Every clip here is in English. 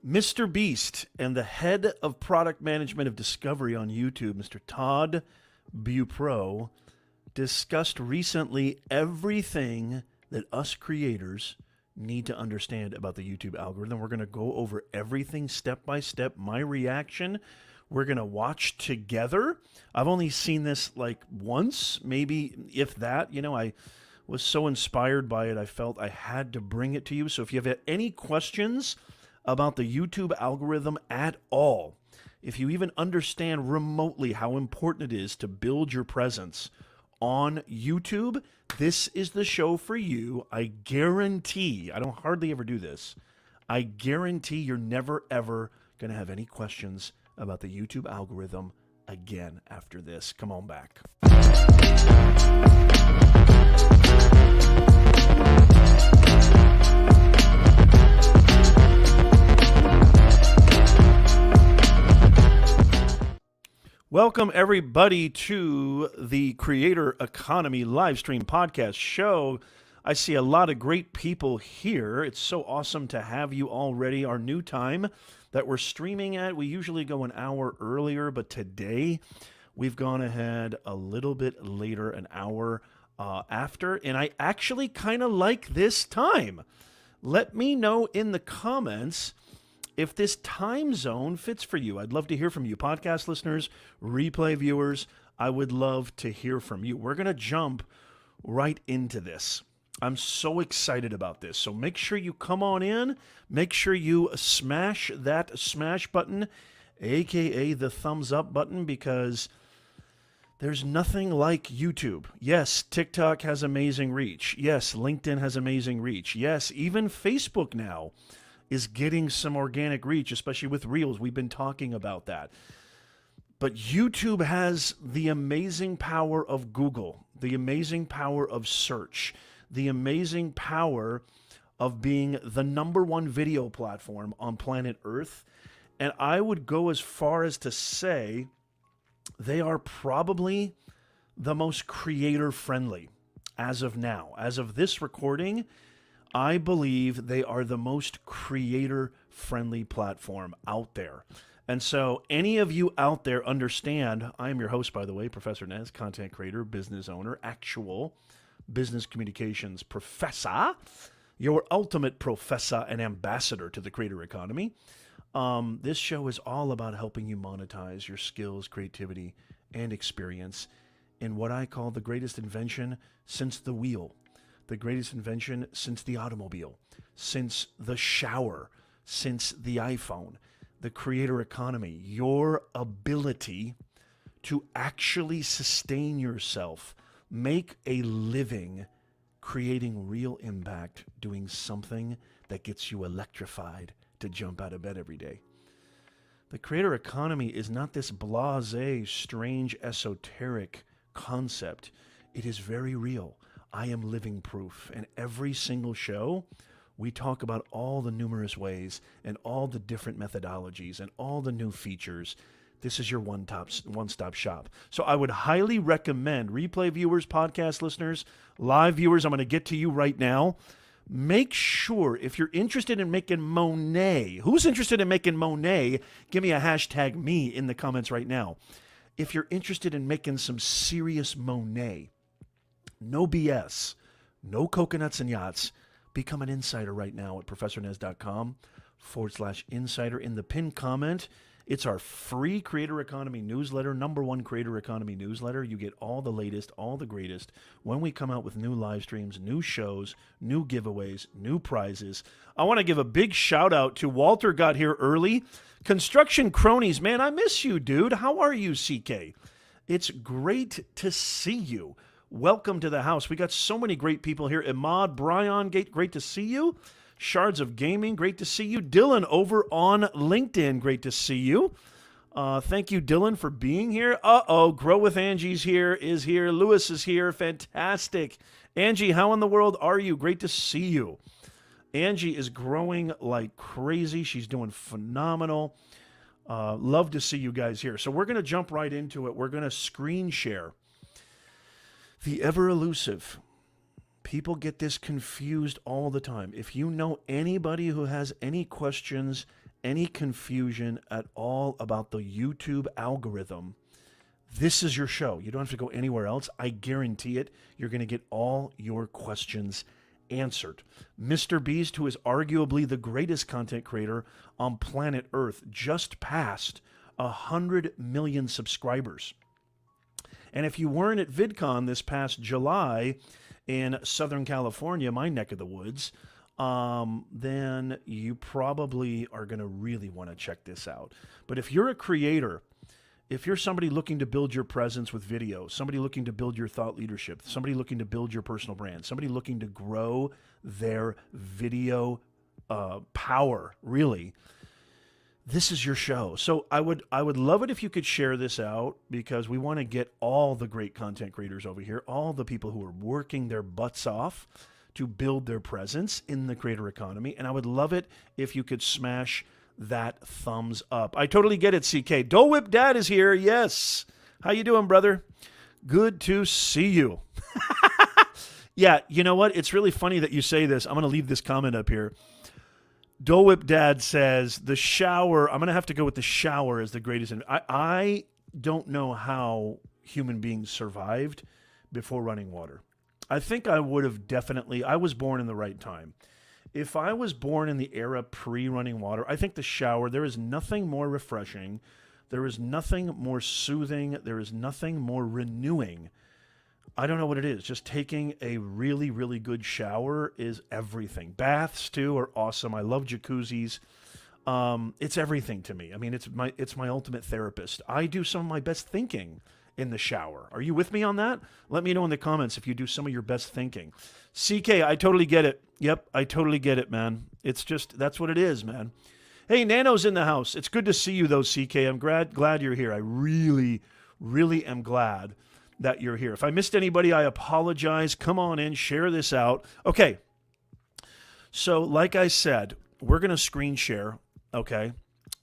Mr. Beast and the head of product management of discovery on YouTube, Mr. Todd Beaupré, discussed recently everything that us creators need to understand about the YouTube algorithm. We're going to go over everything step by step, my reaction. We're going to watch together. I've only seen this like once, maybe if that. I was so inspired by it, I felt I had to bring it to you. So if you have any questions about the YouTube algorithm at all, if you even understand remotely how important it is to build your presence on YouTube, this is the show for you. I guarantee, I don't hardly ever do this, I guarantee you're never ever going to have any questions about the YouTube algorithm again after this. Come on back. Welcome, everybody, to the Creator Economy live stream podcast show. I see a lot of great people here. It's so awesome to have you already. Our new time that we're streaming at, we usually go an hour earlier, but today we've gone ahead a little bit later, an hour after, and I actually kind of like this time. Let me know in the comments if this time zone fits for you. I'd love to hear from you. Podcast listeners, replay viewers, I would love to hear from you. We're going to jump right into this. I'm so excited about this. So make sure you come on in. Make sure you smash that smash button, aka the thumbs up button, because there's nothing like YouTube. Yes, TikTok has amazing reach. Yes, LinkedIn has amazing reach. Yes, even Facebook now is getting some organic reach, especially with Reels. We've been talking about that. But YouTube has the amazing power of Google, the amazing power of search, the amazing power of being the #1 video platform on planet Earth. And I would go as far as to say they are probably the most creator-friendly as of now. As of this recording, I believe they are the most creator-friendly platform out there. And so any of you out there understand, I am your host, by the way, Professor Nez, content creator, business owner, actual business communications professor, your ultimate professor and ambassador to the creator economy. This show is all about helping you monetize your skills, creativity, and experience in what I call the greatest invention since the wheel. The greatest invention since the automobile, since the shower, since the iPhone, the creator economy, your ability to actually sustain yourself, make a living, creating real impact, doing something that gets you electrified to jump out of bed every day. The creator economy is not this blasé, strange, esoteric concept. It is very real. I am living proof. And every single show, we talk about all the numerous ways and all the different methodologies and all the new features. This is your one-stop shop. So I would highly recommend replay viewers, podcast listeners, live viewers. I'm going to get to you right now. Make sure if you're interested in making Monet, who's interested in making Monet? Give me a hashtag me in the comments right now. If you're interested in making some serious Monet, no BS, no coconuts and yachts. Become an insider right now at professornez.com/insider. In the pinned comment, it's our free Creator Economy newsletter, #1 Creator Economy newsletter. You get all the latest, all the greatest when we come out with new live streams, new shows, new giveaways, new prizes. I want to give a big shout out to Walter, got here early. Construction Cronies, man, I miss you, dude. How are you, CK? It's great to see you. Welcome to the house. We got so many great people here. Imad, Brian, great to see you. Shards of Gaming, great to see you. Dylan over on LinkedIn, great to see you. Thank you, Dylan, for being here. Grow with Angie's here, is here. Lewis is here. Fantastic. Angie, how in the world are you? Great to see you. Angie is growing like crazy. She's doing phenomenal. Love to see you guys here. So we're going to jump right into it. We're going to screen share the ever elusive. People get this confused all the time. If you know anybody who has any questions any confusion at all about the YouTube algorithm, this is your show. You don't have to go anywhere else. I guarantee it. You're going to get all your questions answered. MrBeast, who is arguably the greatest content creator on planet Earth, just passed 100 million subscribers. And if you weren't at VidCon this past July in Southern California, my neck of the woods, then you probably are going to really want to check this out. But if you're a creator, if you're somebody looking to build your presence with video, somebody looking to build your thought leadership, somebody looking to build your personal brand, somebody looking to grow their video power, really, this is your show. So I would love it if you could share this out, because we want to get all the great content creators over here, all the people who are working their butts off to build their presence in the creator economy. And I would love it if you could smash that thumbs up. I totally get it, CK. Dole Whip Dad is here. Yes. How you doing, brother? Good to see you. Yeah, you know what? It's really funny that you say this. I'm going to leave this comment up here. Dole Whip Dad says the shower, I'm going to have to go with the shower as the greatest. I don't know how human beings survived before running water. I think I would have definitely, I was born in the right time. If I was born in the era pre-running water, I think the shower, there is nothing more refreshing. There is nothing more soothing. There is nothing more renewing. I don't know what it is. Just taking a really, really good shower is everything. Baths, too, are awesome. I love jacuzzis. It's everything to me. I mean, it's my ultimate therapist. I do some of my best thinking in the shower. Are you with me on that? Let me know in the comments if you do some of your best thinking. CK, I totally get it. Yep, I totally get it, man. It's just, that's what it is, man. Hey, Nano's in the house. It's good to see you, though, CK. I'm glad you're here. I really, really am glad that you're here. If I missed anybody, I apologize. Come on in, share this out. Okay, so like I said, we're going to screen share, okay?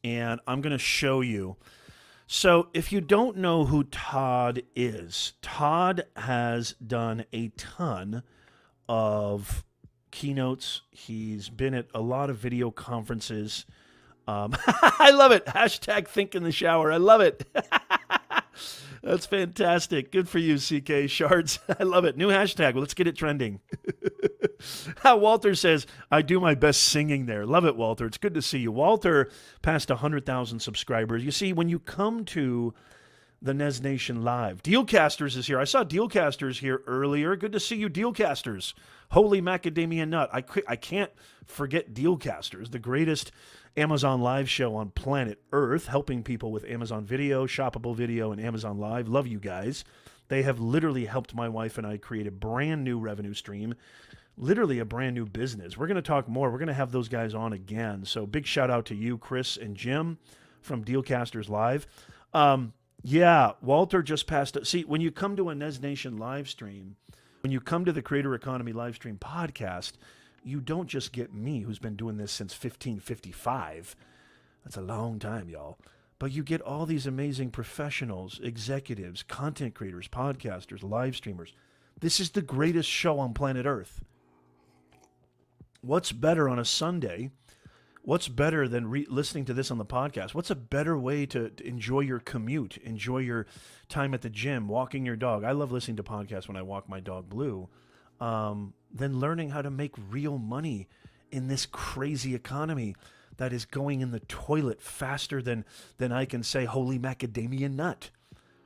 And I'm going to show you. So if you don't know who Todd is, Todd has done a ton of keynotes. He's been at a lot of video conferences. I love it. Hashtag think in the shower. I love it. That's fantastic. Good for you, CK Shards. I love it. New hashtag. Well, let's get it trending. Walter says, I do my best singing there. Love it, Walter. It's good to see you. Walter passed 100,000 subscribers. You see, when you come to the Nez Nation Live, Dealcasters is here. I saw Dealcasters here earlier. Good to see you, Dealcasters. Holy macadamia nut. I can't forget Dealcasters, the greatest Amazon Live show on planet Earth, helping people with Amazon Video, Shoppable Video, and Amazon Live. Love you guys. They have literally helped my wife and I create a brand new revenue stream, literally a brand new business. We're going to talk more. We're going to have those guys on again. So big shout out to you, Chris and Jim from Dealcasters Live. Yeah, Walter just passed. See, when you come to a Nez Nation live stream, when you come to the Creator Economy live stream podcast, you don't just get me, who's been doing this since 1555. That's a long time, y'all. But you get all these amazing professionals, executives, content creators, podcasters, live streamers. This is the greatest show on planet Earth. What's better on a Sunday? What's better than listening to this on the podcast? What's a better way to enjoy your commute, enjoy your time at the gym, walking your dog? I love listening to podcasts when I walk my dog, Blue. Than learning how to make real money in this crazy economy that is going in the toilet faster than I can say, holy macadamia nut.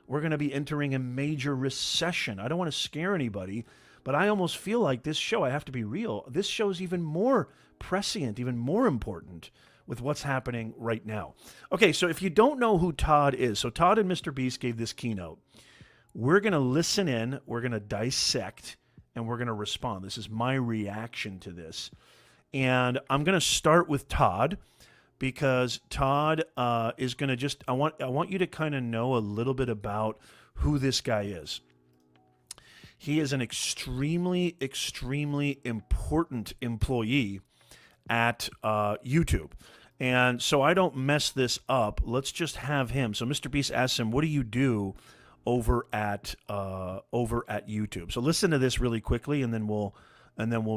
We're going to be entering a major recession. I don't want to scare anybody, but I almost feel like this show, I have to be real, this show is even more prescient, even more important with what's happening right now. Okay, so if you don't know who Todd is, so Todd and MrBeast gave this keynote. We're going to listen in, we're going to dissect, and we're going to respond. This is my reaction to this. And I'm going to start with Todd because Todd is going to just, I want you to kind of know a little bit about who this guy is. He is an extremely, extremely important employee at YouTube. And so I don't mess this up. Let's just have him. So MrBeast asks him, what do you do over at YouTube? So listen to this really quickly, and then we'll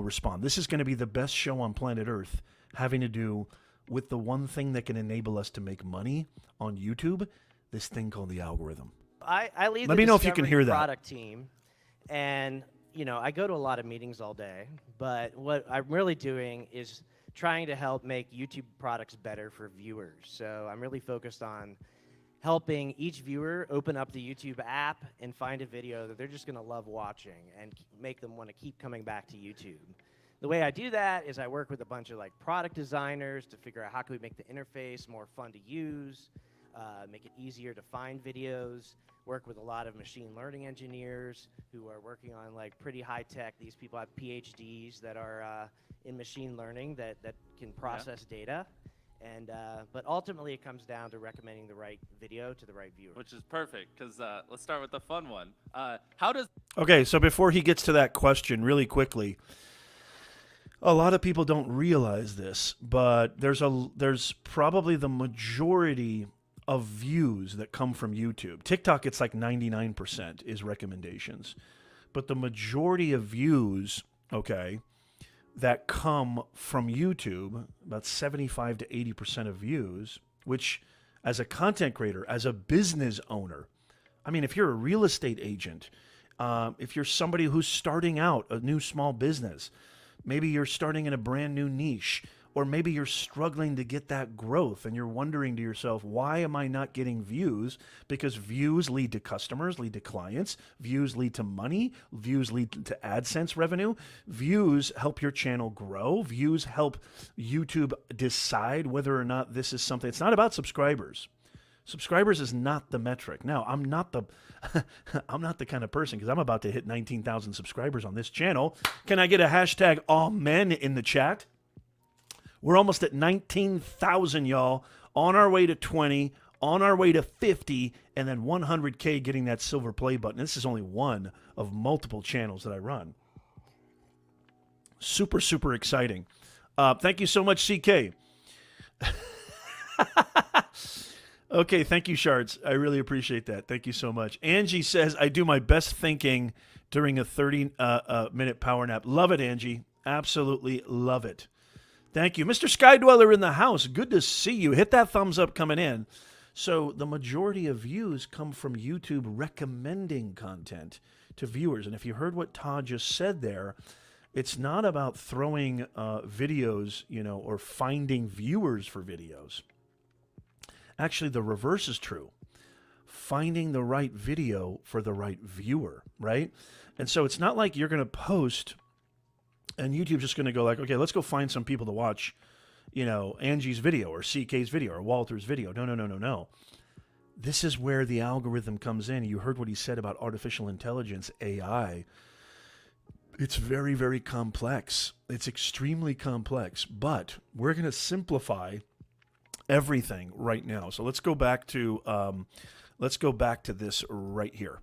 respond. This is going to be the best show on planet Earth having to do with the one thing that can enable us to make money on YouTube, this thing called the algorithm. I lead Let the me know if you can discovery hear that. product team, and I go to a lot of meetings all day, but what I'm really doing is trying to help make YouTube products better for viewers. So I'm really focused on helping each viewer open up the YouTube app and find a video that they're just going to love watching and make them want to keep coming back to YouTube. The way I do that is I work with a bunch of product designers to figure out how can we make the interface more fun to use, make it easier to find videos, work with a lot of machine learning engineers who are working on pretty high tech. These people have PhDs that are in machine learning that can process data. And but ultimately, it comes down to recommending the right video to the right viewer. Which is perfect, because let's start with the fun one. How does... Okay, so before he gets to that question, really quickly, a lot of people don't realize this, but there's probably the majority of views that come from YouTube. TikTok, it's like 99% is recommendations. But the majority of views, okay, that come from YouTube, about 75 to 80% of views, which as a content creator, as a business owner, I mean, if you're a real estate agent, if you're somebody who's starting out a new small business, maybe you're starting in a brand new niche, or maybe you're struggling to get that growth and you're wondering to yourself, why am I not getting views? Because views lead to customers, lead to clients, views lead to money, views lead to AdSense revenue, views help your channel grow, views help YouTube decide whether or not this is something. It's not about subscribers. Subscribers is not the metric. Now, I'm not the kind of person, because I'm about to hit 19,000 subscribers on this channel. Can I get a hashtag amen in the chat? We're almost at 19,000, y'all. On our way to 20, on our way to 50, and then 100K getting that silver play button. This is only one of multiple channels that I run. Super, super exciting. Thank you so much, CK. Okay, thank you, Shards. I really appreciate that. Thank you so much. Angie says, I do my best thinking during a 30-minute power nap. Love it, Angie. Absolutely love it. Thank you. Mr. Skydweller in the house, good to see you. Hit that thumbs up coming in. So the majority of views come from YouTube recommending content to viewers. And if you heard what Todd just said there, it's not about throwing videos, or finding viewers for videos. Actually, the reverse is true. Finding the right video for the right viewer, right? And so it's not like you're going to post and YouTube's just going to go okay, let's go find some people to watch, Angie's video or CK's video or Walter's video. No. This is where the algorithm comes in. You heard what he said about artificial intelligence, AI. It's very, very complex. It's extremely complex, but we're going to simplify everything right now. So let's go back to this right here.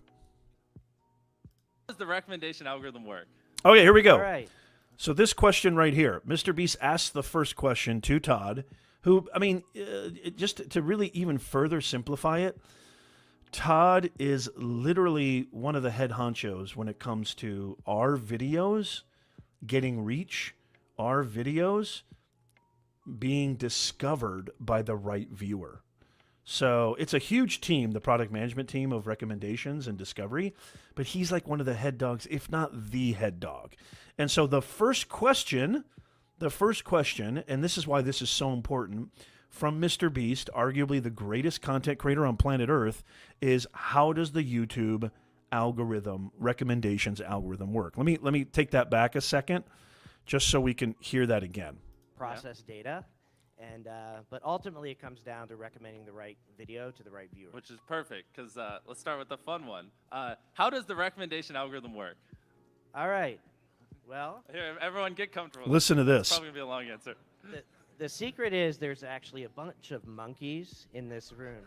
How does the recommendation algorithm work? Okay, here we go. All right. So this question right here, MrBeast asked the first question to Todd, who, just to really even further simplify it, Todd is literally one of the head honchos when it comes to our videos getting reach, our videos being discovered by the right viewer. So it's a huge team, the product management team of recommendations and discovery, but he's like one of the head dogs, if not the head dog. And so the first question, and this is why this is so important, from MrBeast, arguably the greatest content creator on planet Earth, is how does the YouTube algorithm, recommendations algorithm work? Let me take that back a second, just so we can hear that again. Process data. And but ultimately, it comes down to recommending the right video to the right viewer. Which is perfect, because let's start with the fun one. How does the recommendation algorithm work? All right. Well, here, everyone get comfortable. Listen to this. It's probably going to be a long answer. The secret is there's actually a bunch of monkeys in this room.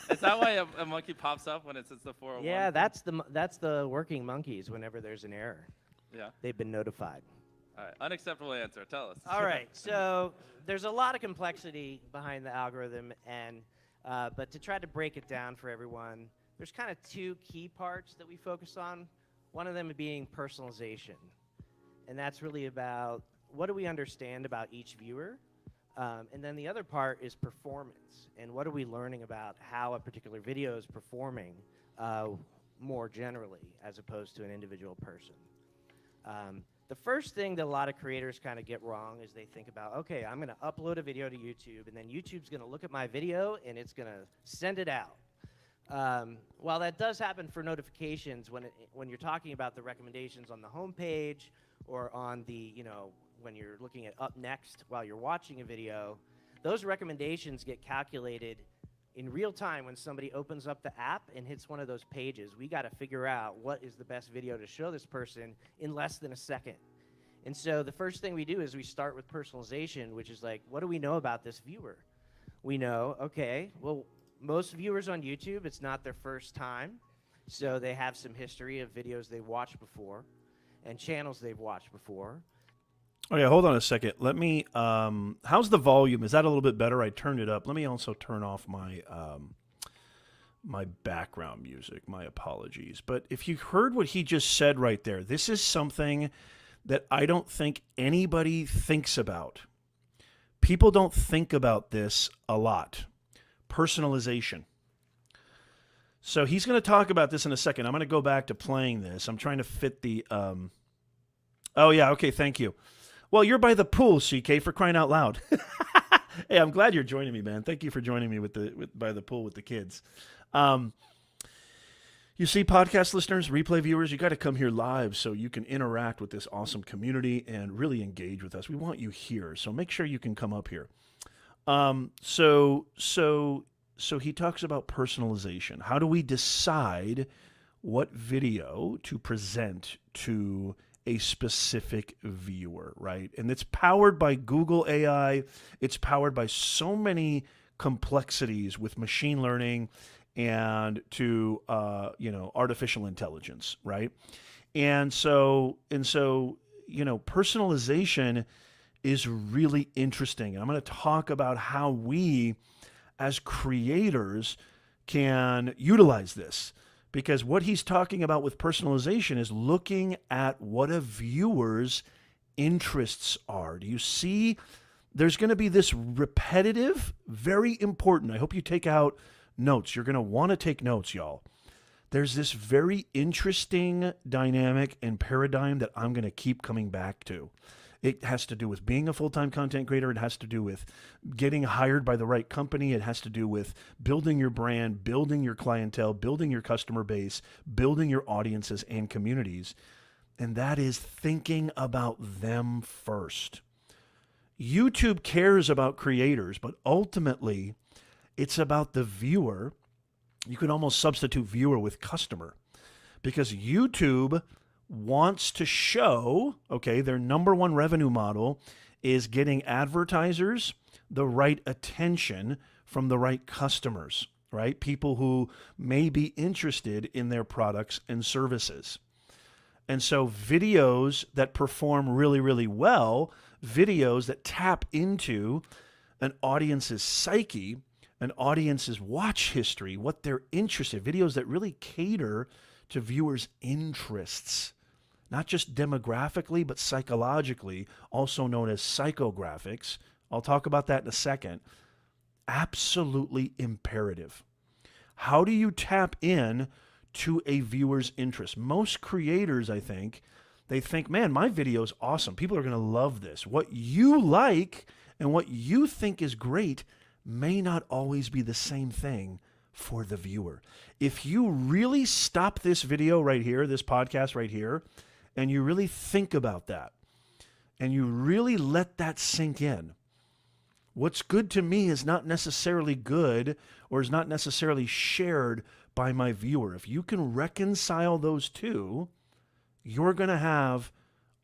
Is that why a monkey pops up when it says the 401? Yeah, that's the working monkeys whenever there's an error. Yeah. They've been notified. All right, unacceptable answer. Tell us. All right, so there's a lot of complexity behind the algorithm, and but to try to break it down for everyone, there's kind of two key parts that we focus on. One of them being personalization, and that's really about what do we understand about each viewer, And then the other part is performance. And what are we learning about how a particular video is performing more generally as opposed to an individual person? The first thing that a lot of creators kind of get wrong is they think about, okay, I'm going to upload a video to YouTube, and then YouTube's going to look at my video, and it's going to send it out. While that does happen for notifications, when you're talking about the recommendations on the home page or on the, when you're looking at up next while you're watching a video, those recommendations get calculated in real time when somebody opens up the app and hits one of those pages. We got to figure out what is the best video to show this person in less than a second. And so the first thing we do is we start with personalization, which is like, what do we know about this viewer? We know, okay, well, most viewers on YouTube, it's not their first time, so they have some history of videos they've watched before and channels they've watched before. Okay, hold on a second. Let me, how's the volume? Is that a little bit better? I turned it up. Let me also turn off my, my background music. My apologies. But if you heard what he just said right there, this is something that I don't think anybody thinks about. People don't think about this a lot. Personalization. So he's going to talk about this in a second. I'm going to go back to playing this. I'm trying to fit the, oh yeah, okay, thank you. Well, you're by the pool, CK, for crying out loud. Hey, I'm glad you're joining me, man. Thank you for joining me by the pool with the kids. You see, podcast listeners, replay viewers, you got to come here live so you can interact with this awesome community and really engage with us. We want you here, so make sure you can come up here. So he talks about personalization. How do we decide what video to present to a specific viewer, right? And it's powered by Google AI. It's powered by so many complexities with machine learning and to artificial intelligence, right? And so personalization is really interesting. And I'm going to talk about how we as creators can utilize this, because what he's talking about with personalization is looking at what a viewer's interests are. Do you see? There's going to be this repetitive, very important. I hope you take out notes. You're going to want to take notes, y'all. There's this very interesting dynamic and paradigm that I'm going to keep coming back to. It has to do with being a full-time content creator. It has to do with getting hired by the right company. It has to do with building your brand, building your clientele, building your customer base, building your audiences and communities. And that is thinking about them first. YouTube cares about creators, but ultimately it's about the viewer. You can almost substitute viewer with customer, because YouTube wants to show, okay, their number one revenue model is getting advertisers the right attention from the right customers, right? People who may be interested in their products and services. And so videos that perform really, really well, videos that tap into an audience's psyche, an audience's watch history, what they're interested in, videos that really cater to viewers' interests, not just demographically, but psychologically, also known as psychographics. I'll talk about that in a second. Absolutely imperative. How do you tap in to a viewer's interest? Most creators, I think, they think, man, my video is awesome. People are going to love this. What you like and what you think is great may not always be the same thing for the viewer. If you really stop this video right here, this podcast right here, and you really think about that, and you really let that sink in, what's good to me is not necessarily good or is not necessarily shared by my viewer. If you can reconcile those two, you're going to have,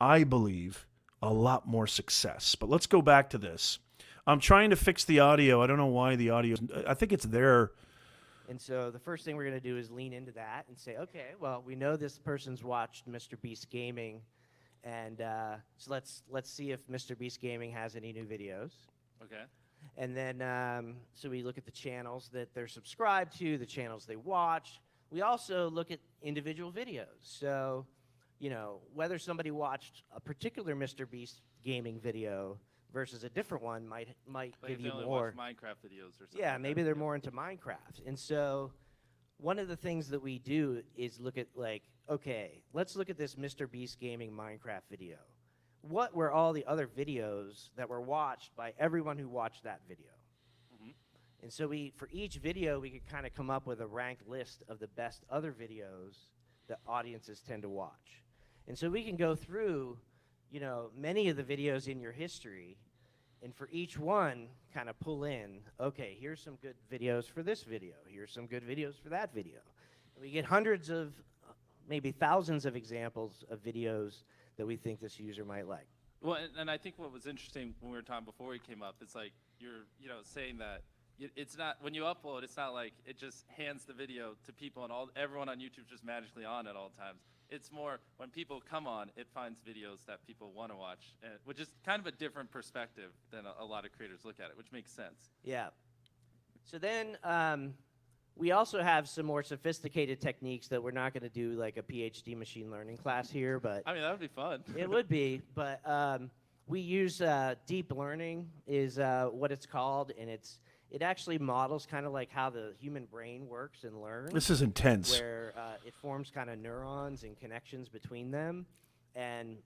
I believe, a lot more success. But let's go back to this. I'm trying to fix the audio. I don't know why the audio, I think it's there. And so the first thing we're going to do is lean into that and say, okay, well, we know this person's watched MrBeast Gaming, and so let's see if MrBeast Gaming has any new videos. Okay. And then, so we look at the channels that they're subscribed to, the channels they watch. We also look at individual videos. So, whether somebody watched a particular MrBeast Gaming video versus a different one might Like give if you they only more. watch Minecraft videos or something. Yeah, like maybe that. they're Yeah. more into Minecraft. And so one of the things that we do is look at like, okay, let's look at this MrBeast Gaming Minecraft video. What were all the other videos that were watched by everyone who watched that video? Mhm. And so for each video, we could kind of come up with a ranked list of the best other videos that audiences tend to watch. And so we can go through, many of the videos in your history, and for each one, kind of pull in, okay, here's some good videos for this video. Here's some good videos for that video. And we get hundreds of, maybe thousands of examples of videos that we think this user might like. Well, and I think what was interesting when we were talking before we came up, it's like you're, saying that it's not, when you upload, it's not like it just hands the video to people and everyone on YouTube's just magically on at all times. It's more when people come on, it finds videos that people want to watch, which is kind of a different perspective than a lot of creators look at it, which makes sense. Yeah. So then we also have some more sophisticated techniques that we're not going to do like a PhD machine learning class here, but I mean, that would be fun. it would be. But we use deep learning is what it's called, and it actually models kind of like how the human brain works and learns. This is intense. Where it forms kind of neurons and connections between them. And,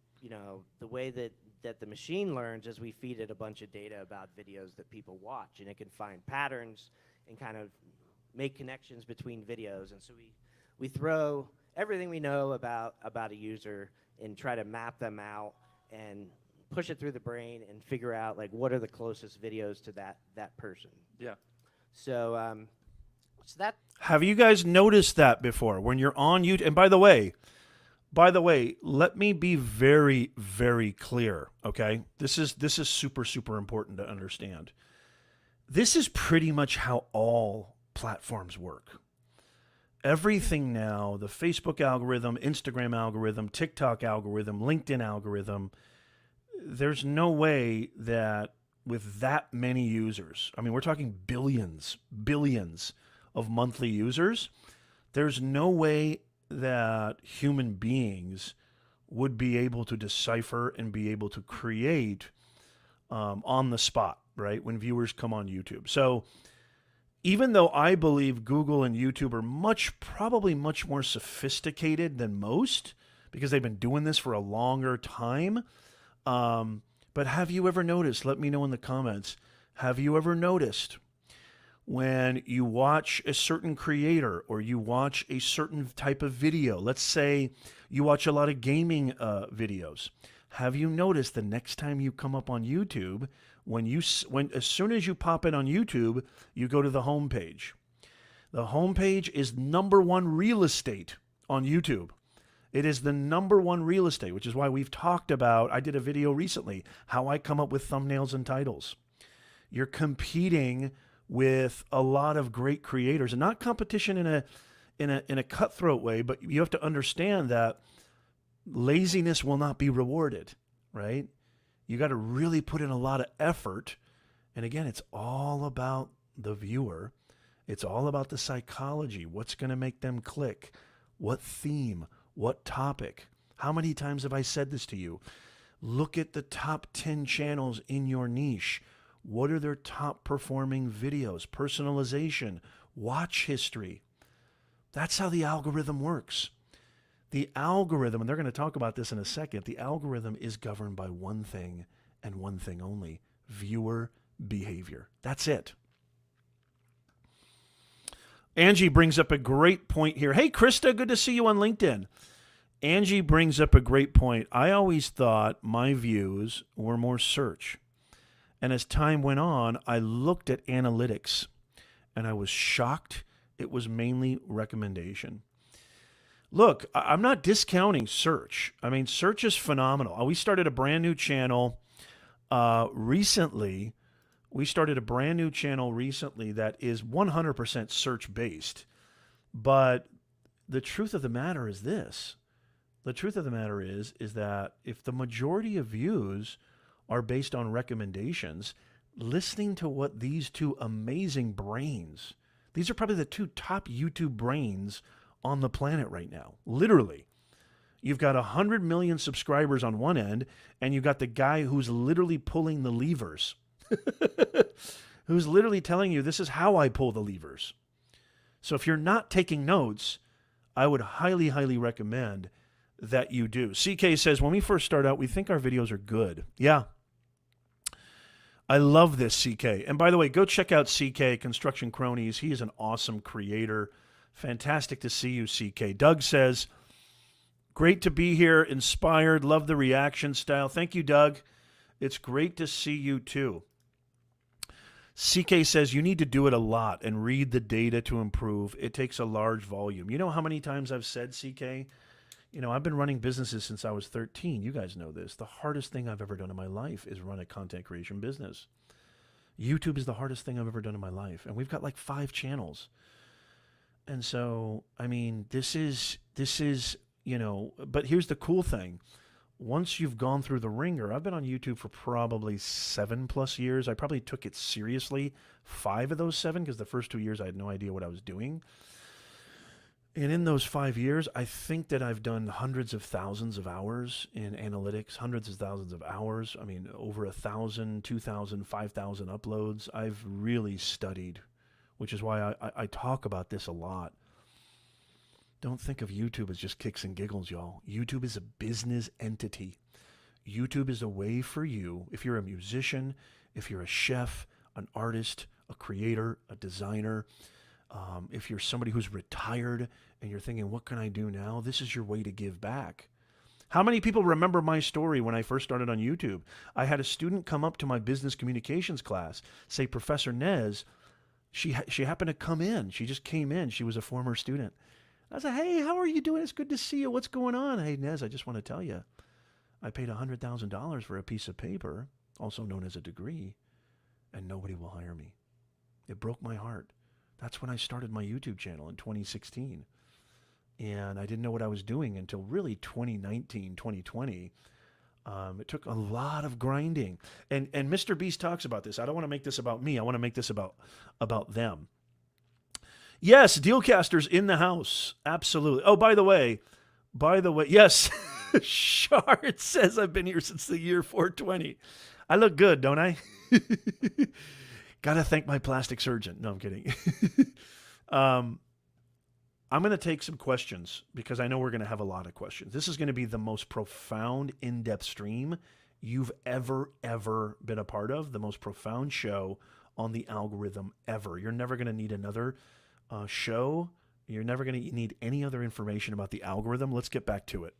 the way that the machine learns is we feed it a bunch of data about videos that people watch, and it can find patterns and kind of make connections between videos. And so we throw everything we know about a user and try to map them out and push it through the brain and figure out like what are the closest videos to that person. Yeah. So that. Have you guys noticed that before when you're on YouTube? And by the way, let me be very, very clear, okay? This is super, super important to understand. This is pretty much how all platforms work. Everything now, the Facebook algorithm, Instagram algorithm, TikTok algorithm, LinkedIn algorithm, there's no way that with that many users, I mean, we're talking billions of monthly users, there's no way that human beings would be able to decipher and be able to create on the spot, right, when viewers come on YouTube. So even though I believe Google and YouTube are probably much more sophisticated than most because they've been doing this for a longer time, but have you ever noticed, let me know in the comments, have you ever noticed when you watch a certain creator or you watch a certain type of video, let's say you watch a lot of gaming videos, have you noticed the next time you come up on YouTube, as soon as you pop in on YouTube, you go to the home page. The home page is #1 real estate on YouTube. It is the #1 real estate, which is why we've talked about, I did a video recently, how I come up with thumbnails and titles. You're competing with a lot of great creators, and not competition in a cutthroat way, but you have to understand that laziness will not be rewarded, right? You got to really put in a lot of effort. And again, it's all about the viewer. It's all about the psychology. What's going to make them click? What theme? What topic? How many times have I said this to you? Look at the top 10 channels in your niche. What are their top performing videos? Personalization, watch history. That's how the algorithm works. The algorithm, and they're going to talk about this in a second, the algorithm is governed by one thing and one thing only: viewer behavior. That's it. Angie brings up a great point here. Hey, Krista, good to see you on LinkedIn. Angie brings up a great point. I always thought my views were more search. And as time went on, I looked at analytics, and I was shocked. It was mainly recommendation. Look, I'm not discounting search. I mean, search is phenomenal. We started a brand new channel recently. We started a brand new channel recently that is 100% search-based. But the truth of the matter is this. The truth of the matter is that if the majority of views are based on recommendations, listening to what these two amazing brains, these are probably the two top YouTube brains on the planet right now, literally. You've got 100 million subscribers on one end, and you've got the guy who's literally pulling the levers, who's literally telling you, this is how I pull the levers. So if you're not taking notes, I would highly, highly recommend that you do. CK says, when we first start out, we think our videos are good. Yeah. I love this, CK. And by the way, go check out CK, Construction Cronies. He is an awesome creator. Fantastic to see you, CK. Doug says, great to be here, inspired, love the reaction style. Thank you, Doug. It's great to see you too. CK says, you need to do it a lot and read the data to improve. It takes a large volume. You know how many times I've said, CK? You know, I've been running businesses since I was 13. You guys know this. The hardest thing I've ever done in my life is run a content creation business. YouTube is the hardest thing I've ever done in my life. And we've got like 5 channels. And so, I mean, this is, you know, but here's the cool thing. Once you've gone through the ringer, I've been on YouTube for probably 7+ years. I probably took it seriously 5 of those 7, because the first 2 years I had no idea what I was doing. And in those 5 years, I think that I've done hundreds of thousands of hours in analytics, hundreds of thousands of hours. I mean, over 1,000, 2,000, 5,000 uploads. I've really studied, which is why I talk about this a lot. Don't think of YouTube as just kicks and giggles, y'all. YouTube is a business entity. YouTube is a way for you, if you're a musician, if you're a chef, an artist, a creator, a designer, if you're somebody who's retired and you're thinking, what can I do now? This is your way to give back. How many people remember my story when I first started on YouTube? I had a student come up to my business communications class, say, Professor Nez, she happened to come in. She just came in. She was a former student. I said, hey, how are you doing? It's good to see you. What's going on? Hey, Nez, I just want to tell you, I paid $100,000 for a piece of paper, also known as a degree, and nobody will hire me. It broke my heart. That's when I started my YouTube channel in 2016. And I didn't know what I was doing until really 2019, 2020. It took a lot of grinding. And MrBeast talks about this. I don't want to make this about me. I want to make this about them. Yes, Dealcaster's in the house. Absolutely. Oh, by the way, yes, Shard says I've been here since the year 420. I look good, don't I? Gotta thank my plastic surgeon. No, I'm kidding. I'm going to take some questions because I know we're going to have a lot of questions. This is going to be the most profound, in-depth stream you've ever been a part of. The most profound show on the algorithm ever. You're never going to need another show. You're never going to need any other information about the algorithm. Let's get back to it.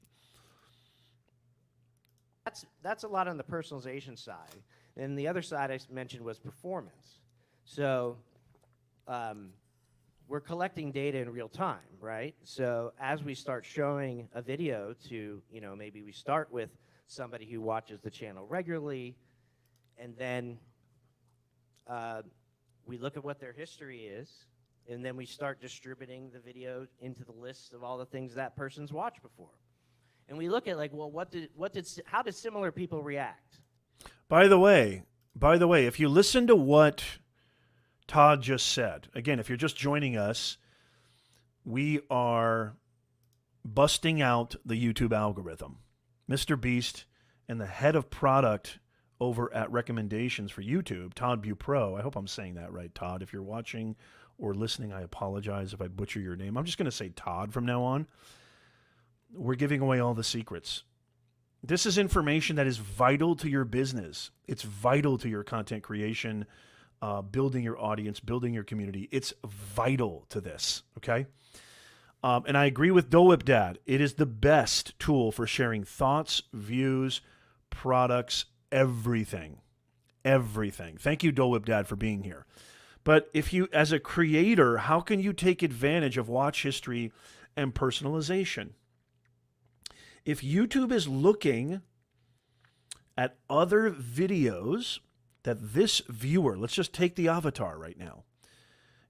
That's a lot on the personalization side. And the other side I mentioned was performance. So we're collecting data in real time, right? So as we start showing a video to, you know, maybe we start with somebody who watches the channel regularly, and then we look at what their history is, and then we start distributing the video into the list of all the things that person's watched before. And we look at like, well, how did similar people react? By the way, if you listen to what Todd just said, again, if you're just joining us, we are busting out the YouTube algorithm. MrBeast and the head of product over at recommendations for YouTube, Todd Beaupré. I hope I'm saying that right, Todd. If you're watching or listening, I apologize if I butcher your name. I'm just going to say Todd from now on. We're giving away all the secrets. This is information that is vital to your business. It's vital to your content creation, building your audience, building your community. It's vital to this, okay? And I agree with Dole Whip Dad. It is the best tool for sharing thoughts, views, products, everything. Everything. Thank you, Dole Whip Dad, for being here. But if you, as a creator, how can you take advantage of watch history and personalization? If YouTube is looking at other videos that this viewer, let's just take the avatar right now,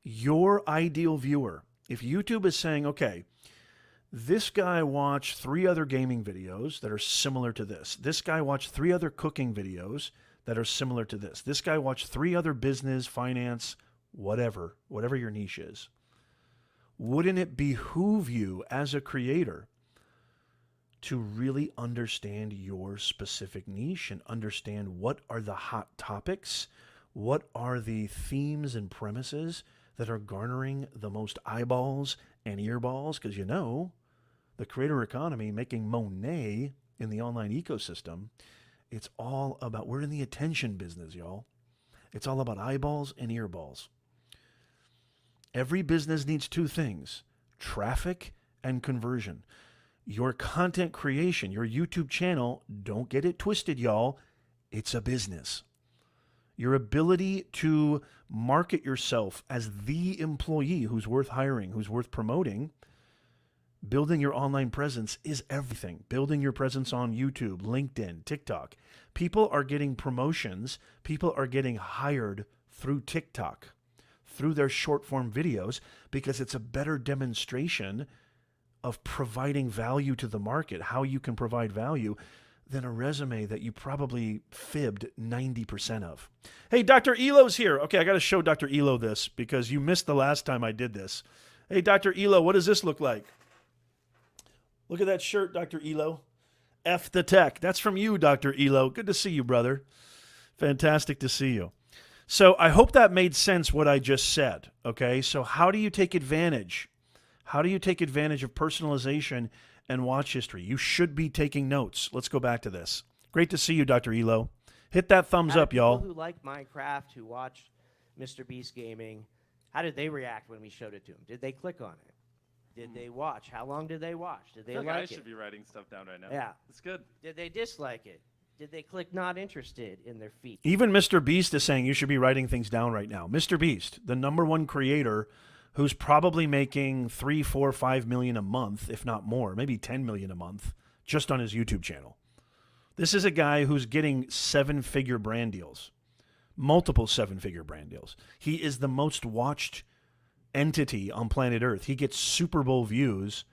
your ideal viewer, if YouTube is saying, okay, this guy watched 3 other gaming videos that are similar to this. This guy watched 3 other cooking videos that are similar to this. This guy watched 3 other business, finance, whatever your niche is. Wouldn't it behoove you as a creator to really understand your specific niche and understand what are the hot topics, what are the themes and premises that are garnering the most eyeballs and earballs, because the creator economy, making money in the online ecosystem, it's all about, we're in the attention business, y'all. It's all about eyeballs and earballs. Every business needs two things: traffic and conversion. Your content creation, your YouTube channel, don't get it twisted, y'all. It's a business. Your ability to market yourself as the employee who's worth hiring, who's worth promoting, building your online presence is everything. Building your presence on YouTube, LinkedIn, TikTok. People are getting promotions. People are getting hired through TikTok, through their short form videos, because it's a better demonstration of providing value to the market, how you can provide value, than a resume that you probably fibbed 90% of. Hey, Dr. Elo's here. Okay, I got to show Dr. Elo this because you missed the last time I did this. Hey, Dr. Elo, what does this look like? Look at that shirt, Dr. Elo. F the tech. That's from you, Dr. Elo. Good to see you, brother. Fantastic to see you. So I hope that made sense what I just said, okay? So how do you take advantage? How do you take advantage of personalization and watch history? You should be taking notes. Let's go back to this. Great to see you, Dr. Elo. Hit that thumbs up, y'all. People who like Minecraft, who watch MrBeast Gaming, how did they react when we showed it to them? Did they click on it? Did they watch? How long did they watch? Did they like it? I should be writing stuff down right now. Yeah. It's good. Did they dislike it? Did they click not interested in their feed? Even MrBeast is saying you should be writing things down right now. MrBeast, the #1 creator who's probably making 3, 4, 5 million a month, if not more, maybe 10 million a month, just on his YouTube channel. This is a guy who's getting 7-figure brand deals, multiple 7-figure brand deals. He is the most watched entity on planet Earth. He gets Super Bowl views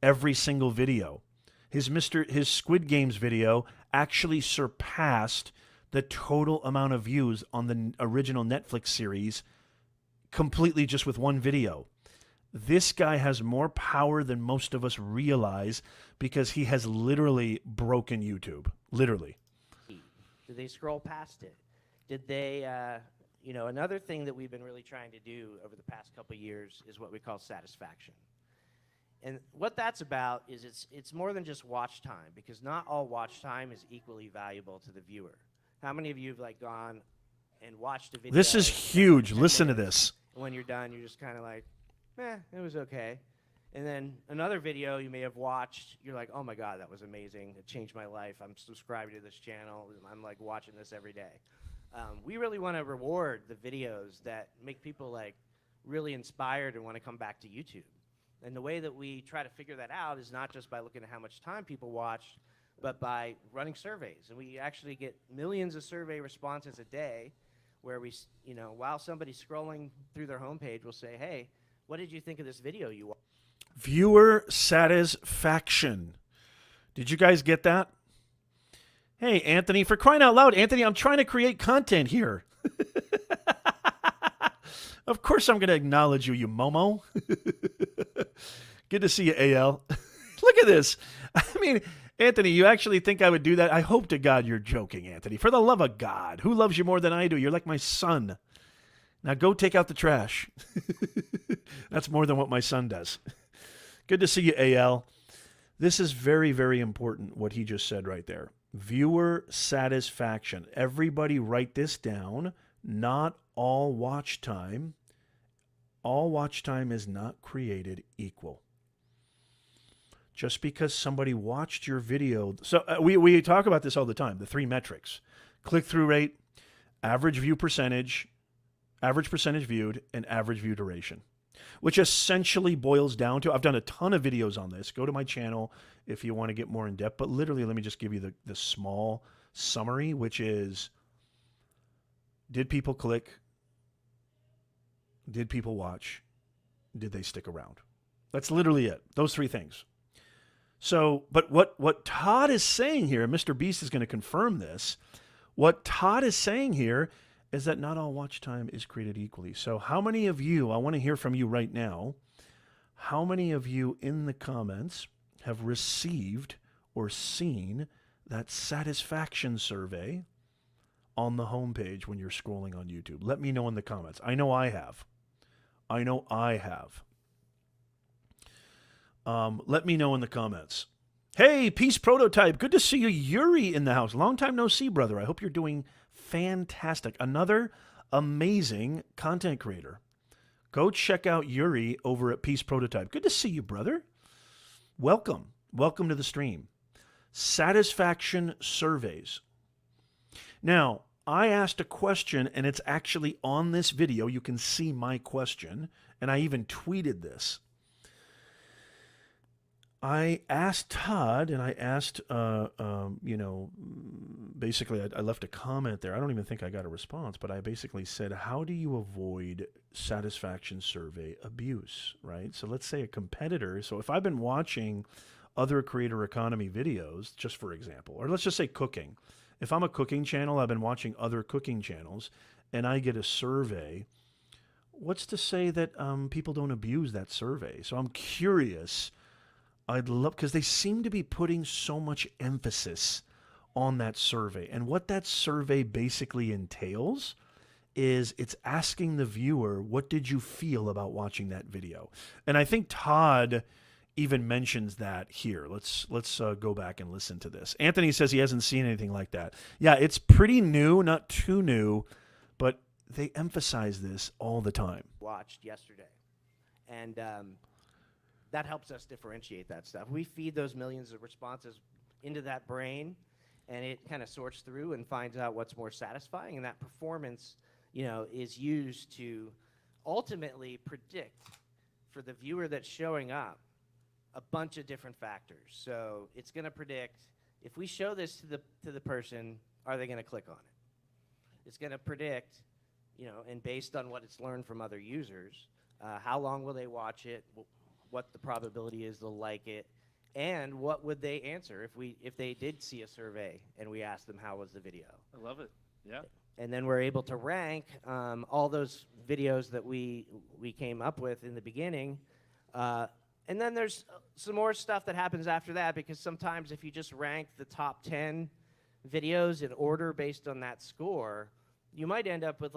every single video. His Squid Games video actually surpassed the total amount of views on the original Netflix series completely just with one video. This guy has more power than most of us realize because he has literally broken YouTube. Literally. Did they scroll past it? Did they, another thing that we've been really trying to do over the past couple of years is what we call satisfaction. And what that's about is it's more than just watch time, because not all watch time is equally valuable to the viewer. How many of you have gone and watched a video? This is huge. Listen to this. And when you're done, you're just kind of like, it was okay. And then another video you may have watched, you're like, oh my God, that was amazing. It changed my life. I'm subscribed to this channel. I'm watching this every day. We really want to reward the videos that make people really inspired and want to come back to YouTube. And the way that we try to figure that out is not just by looking at how much time people watch, but by running surveys. And we actually get millions of survey responses a day where we, while somebody's scrolling through their homepage, we'll say, hey, what did you think of this video you watched? Viewer satisfaction. Did you guys get that? Hey, Anthony, for crying out loud, Anthony, I'm trying to create content here. Of course I'm going to acknowledge you, you Momo. Good to see you, AL. Look at this. I mean, Anthony, you actually think I would do that? I hope to God you're joking, Anthony. For the love of God, who loves you more than I do? You're like my son. Now go take out the trash. That's more than what my son does. Good to see you, AL. This is very, very important, what he just said right there. Viewer satisfaction. Everybody write this down. Not all watch time. All watch time is not created equal. Just because somebody watched your video. So we talk about this all the time, the 3 metrics. Click-through rate, average view percentage, average percentage viewed, and average view duration, which essentially boils down to, I've done a ton of videos on this. Go to my channel if you want to get more in depth. But literally, let me just give you the small summary, which is, did people click? Did people watch? Did they stick around? That's literally it. Those 3 things. So, but what Todd is saying here, MrBeast is going to confirm this. What Todd is saying here is that not all watch time is created equally. So how many of you, I want to hear from you right now, how many of you in the comments have received or seen that satisfaction survey on the homepage when you're scrolling on YouTube? Let me know in the comments. I know I have. Let me know in the comments. Hey, Peace Prototype. Good to see you. Yuri in the house. Long time no see, brother. I hope you're doing fantastic. Another amazing content creator. Go check out Yuri over at Peace Prototype. Good to see you, brother. Welcome. Welcome to the stream. Satisfaction surveys. Now, I asked a question, and it's actually on this video. You can see my question, and I even tweeted this. I asked Todd, and I asked, basically I left a comment there. I don't even think I got a response, but I basically said, how do you avoid satisfaction survey abuse, right? So let's say a competitor. So if I've been watching other creator economy videos, just for example, or let's just say cooking. If I'm a cooking channel, I've been watching other cooking channels, and I get a survey, what's to say that people don't abuse that survey? So I'm curious. I'd love, because they seem to be putting so much emphasis on that survey. And what that survey basically entails is it's asking the viewer, what did you feel about watching that video? And I think Todd even mentions that here. Let's go back and listen to this. Anthony says he hasn't seen anything like that. Yeah, it's pretty new, not too new, but they emphasize this all the time. Watched yesterday. And that helps us differentiate that stuff. We feed those millions of responses into that brain, and it kind of sorts through and finds out what's more satisfying, and that performance, is used to ultimately predict for the viewer that's showing up a bunch of different factors. So it's going to predict, if we show this to the person, are they going to click on it? It's going to predict, and based on what it's learned from other users, how long will they watch it, what the probability is they'll like it, and what would they answer if they did see a survey and we asked them how was the video. I love it. Yeah. And then we're able to rank all those videos that we came up with in the beginning. And then there's some more stuff that happens after that, because sometimes if you just rank the top 10 videos in order based on that score, you might end up with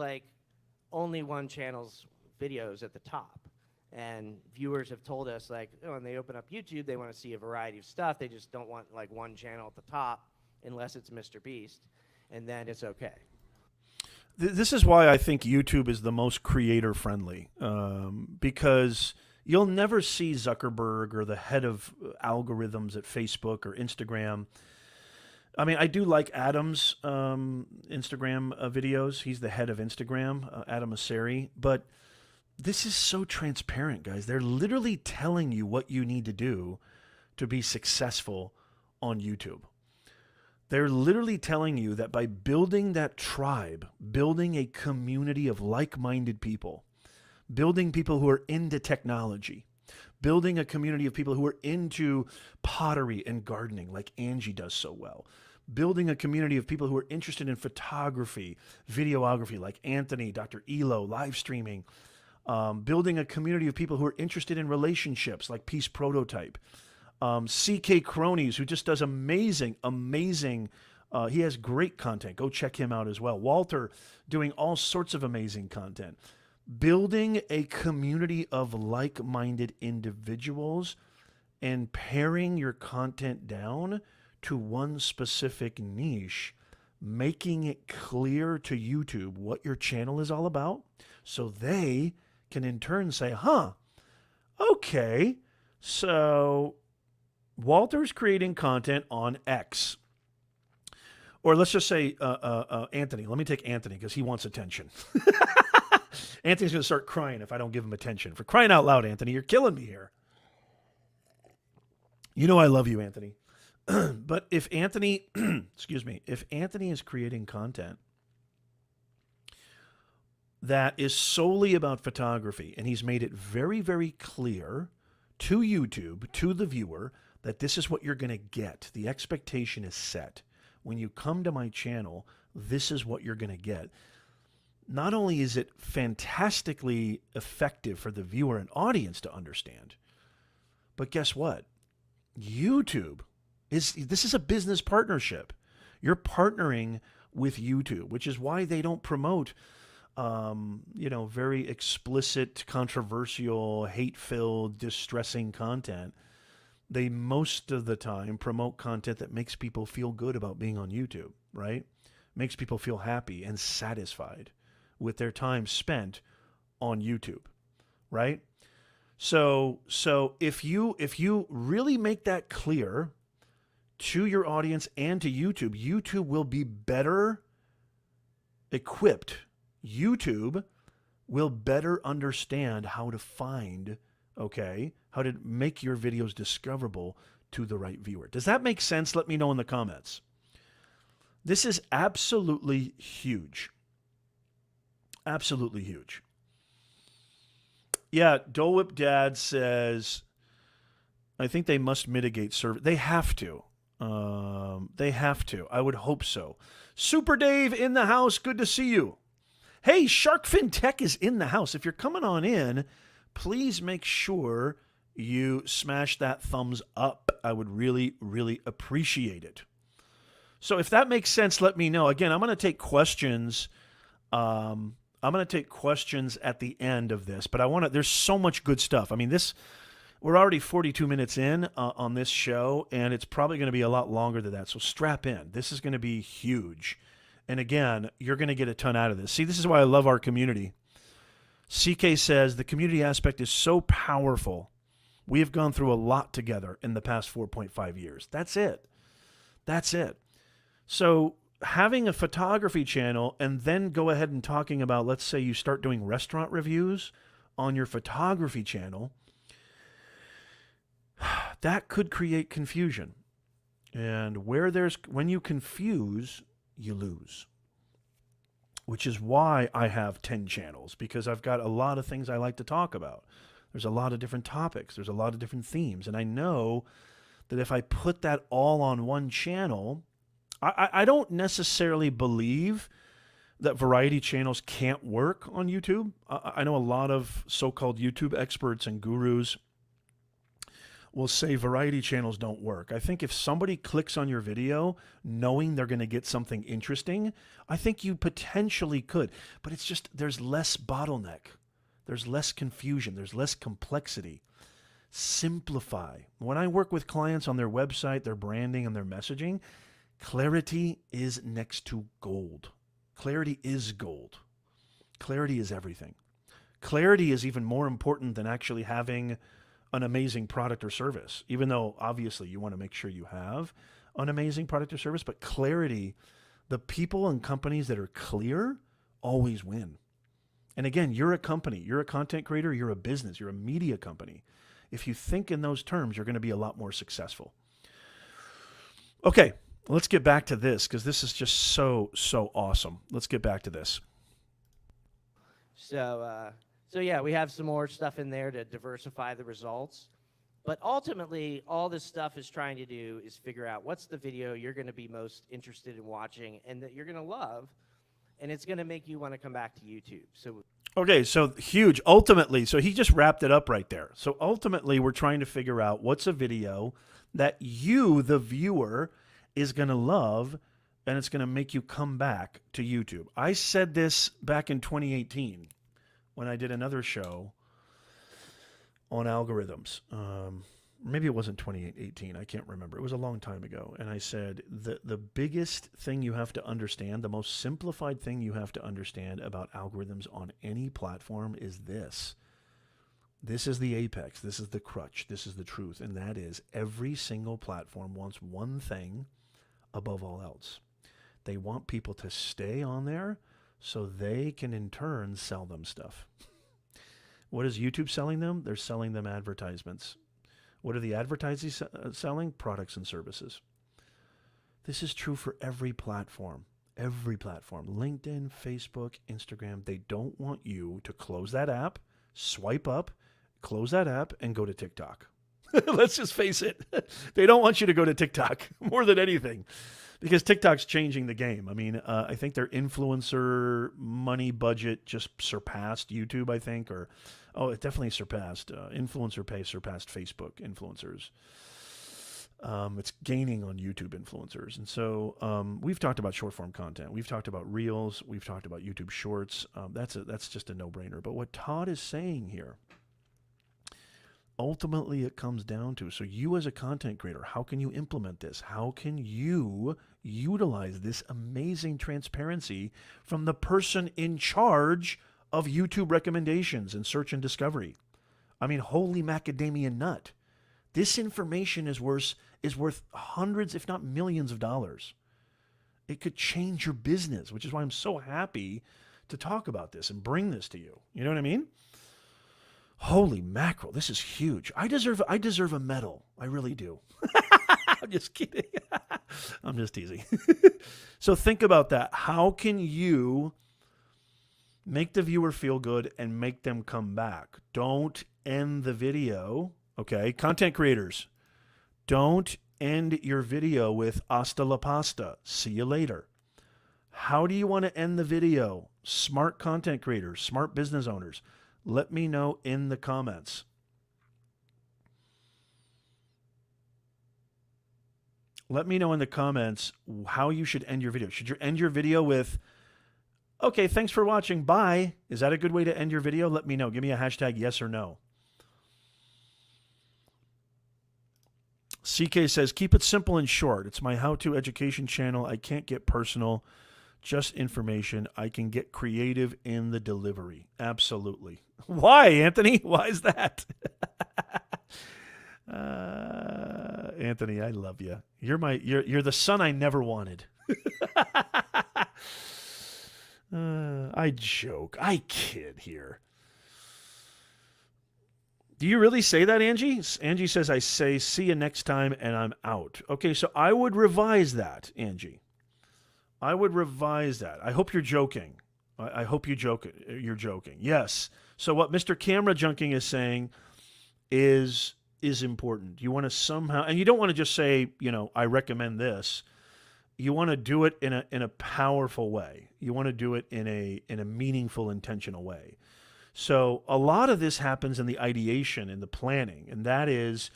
only one channel's videos at the top. And viewers have told us, when they open up YouTube, they want to see a variety of stuff. They just don't want one channel at the top unless it's MrBeast, and then it's okay. This is why I think YouTube is the most creator-friendly, because you'll never see Zuckerberg or the head of algorithms at Facebook or Instagram. I mean, I do like Adam's Instagram videos. He's the head of Instagram, Adam Mosseri, but this is so transparent, guys. They're literally telling you what you need to do to be successful on YouTube. They're literally telling you that by building that tribe, building a community of like-minded people, building people who are into technology, building a community of people who are into pottery and gardening like Angie does so well, building a community of people who are interested in photography, videography like Anthony, Dr. Elo, live streaming, building a community of people who are interested in relationships like Peace Prototype. CK Cronies, who just does amazing, he has great content. Go check him out as well. Walter doing all sorts of amazing content. Building a community of like-minded individuals and paring your content down to one specific niche, making it clear to YouTube what your channel is all about, so they can in turn say, okay, so Walter's creating content on X. Or let's just say Anthony. Let me take Anthony because he wants attention. Anthony's going to start crying if I don't give him attention. For crying out loud, Anthony, you're killing me here. You know I love you, Anthony. But if Anthony, if Anthony is creating content that is solely about photography, and he's made it very, very clear to YouTube, to the viewer, that this is what you're going to get. The expectation is set. When you come to my channel, this is what you're going to get. Not only is it fantastically effective for the viewer and audience to understand, but guess what? YouTube this is a business partnership. You're partnering with YouTube, which is why they don't promote, very explicit, controversial, hate-filled, distressing content. They most of the time promote content that makes people feel good about being on YouTube, right? Makes people feel happy and satisfied with their time spent on YouTube, right? So if you really make that clear to your audience and to YouTube, YouTube will be better equipped. YouTube will better understand how to find, how to make your videos discoverable to the right viewer. Does that make sense? Let me know in the comments. This is absolutely huge. Absolutely huge. Yeah, Dole Whip Dad says, I think they must mitigate service. They have to. They have to. I would hope so. Super Dave in the house. Good to see you. Hey, Sharkfin Tech is in the house. If you're coming on in, please make sure you smash that thumbs up. I would really, really appreciate it. So if that makes sense, let me know. Again, I'm going to take questions. I'm going to take questions at the end of this, but there's so much good stuff. I mean, we're already 42 minutes in on this show, and it's probably going to be a lot longer than that. So strap in. This is going to be huge. And again, you're going to get a ton out of this. See, this is why I love our community. CK says the community aspect is so powerful. We have gone through a lot together in the past 4.5 years. That's it. That's it. So having a photography channel and then go ahead and talking about, let's say you start doing restaurant reviews on your photography channel, that could create confusion. And when you confuse, you lose. Which is why I have 10 channels, because I've got a lot of things I like to talk about. There's a lot of different topics. There's a lot of different themes. And I know that if I put that all on one channel, I don't necessarily believe that variety channels can't work on YouTube. I know a lot of so-called YouTube experts and gurus will say variety channels don't work. I think if somebody clicks on your video knowing they're going to get something interesting, I think you potentially could. But it's just, there's less bottleneck. There's less confusion. There's less complexity. Simplify. When I work with clients on their website, their branding, and their messaging, clarity is next to gold. Clarity is gold. Clarity is everything. Clarity is even more important than actually having an amazing product or service, even though obviously you want to make sure you have an amazing product or service, but clarity, the people and companies that are clear always win. And again, you're a company, you're a content creator, you're a business, you're a media company. If you think in those terms, you're going to be a lot more successful. Okay, let's get back to this because this is just so awesome. Let's get back to this. So yeah, we have some more stuff in there to diversify the results. But ultimately, all this stuff is trying to do is figure out what's the video you're going to be most interested in watching and that you're going to love, and it's going to make you want to come back to YouTube. So okay, so huge. Ultimately, so he just wrapped it up right there. So ultimately, we're trying to figure out what's a video that you, the viewer, is going to love, and it's going to make you come back to YouTube. I said this back in 2018 when I did another show on algorithms. Maybe it wasn't 2018. I can't remember. It was a long time ago. And I said the biggest thing you have to understand, the most simplified thing you have to understand about algorithms on any platform is this. This is the apex. This is the crutch. This is the truth. And that is every single platform wants one thing above all else. They want people to stay on there so they can in turn sell them stuff. What is YouTube selling them? They're selling them advertisements. What are the advertisers selling? Products and services. This is true for every platform. Every platform. LinkedIn, Facebook, Instagram. They don't want you to close that app, swipe up, close that app, and go to TikTok. Let's just face it. They don't want you to go to TikTok more than anything. Because TikTok's changing the game. I mean, I think their influencer money budget just surpassed YouTube, I think. It definitely surpassed. Influencer pay surpassed Facebook influencers. It's gaining on YouTube influencers. And so we've talked about short form content. We've talked about Reels. We've talked about YouTube Shorts. That's just a no-brainer. But what Todd is saying here, ultimately it comes down to, so you as a content creator, how can you implement this? How can you utilize this amazing transparency from the person in charge of YouTube recommendations and search and discovery? I mean, holy macadamia nut. This information is worth hundreds, if not millions of dollars. It could change your business, which is why I'm so happy to talk about this and bring this to you. You know what I mean? Holy mackerel, this is huge. I deserve a medal. I really do. I'm just kidding. I'm just teasing. So think about that. How can you make the viewer feel good and make them come back? Don't end the video. Okay, content creators, don't end your video with hasta la pasta. See you later. How do you want to end the video? Smart content creators, smart business owners, let me know in the comments. Let me know in the comments how you should end your video. Should you end your video with, okay, thanks for watching, bye? Is that a good way to end your video? Let me know. Give me a hashtag yes or no. CK says, keep it simple and short. It's my how-to education channel. I can't get personal, just information. I can get creative in the delivery. Absolutely. Why, Anthony? Why is that? Anthony, I love you. You're the son I never wanted. I joke. I kid here. Do you really say that, Angie? Angie says, I say, see you next time, and I'm out. Okay, so I would revise that, Angie. I would revise that. I hope you're joking. I hope you're joking. Yes. So what Mr. Camera Junking is saying is important. You want to somehow, and you don't want to just say, I recommend this. You want to do it in a powerful way. You want to do it in a meaningful, intentional way. So a lot of this happens in the ideation, in the planning, and that is,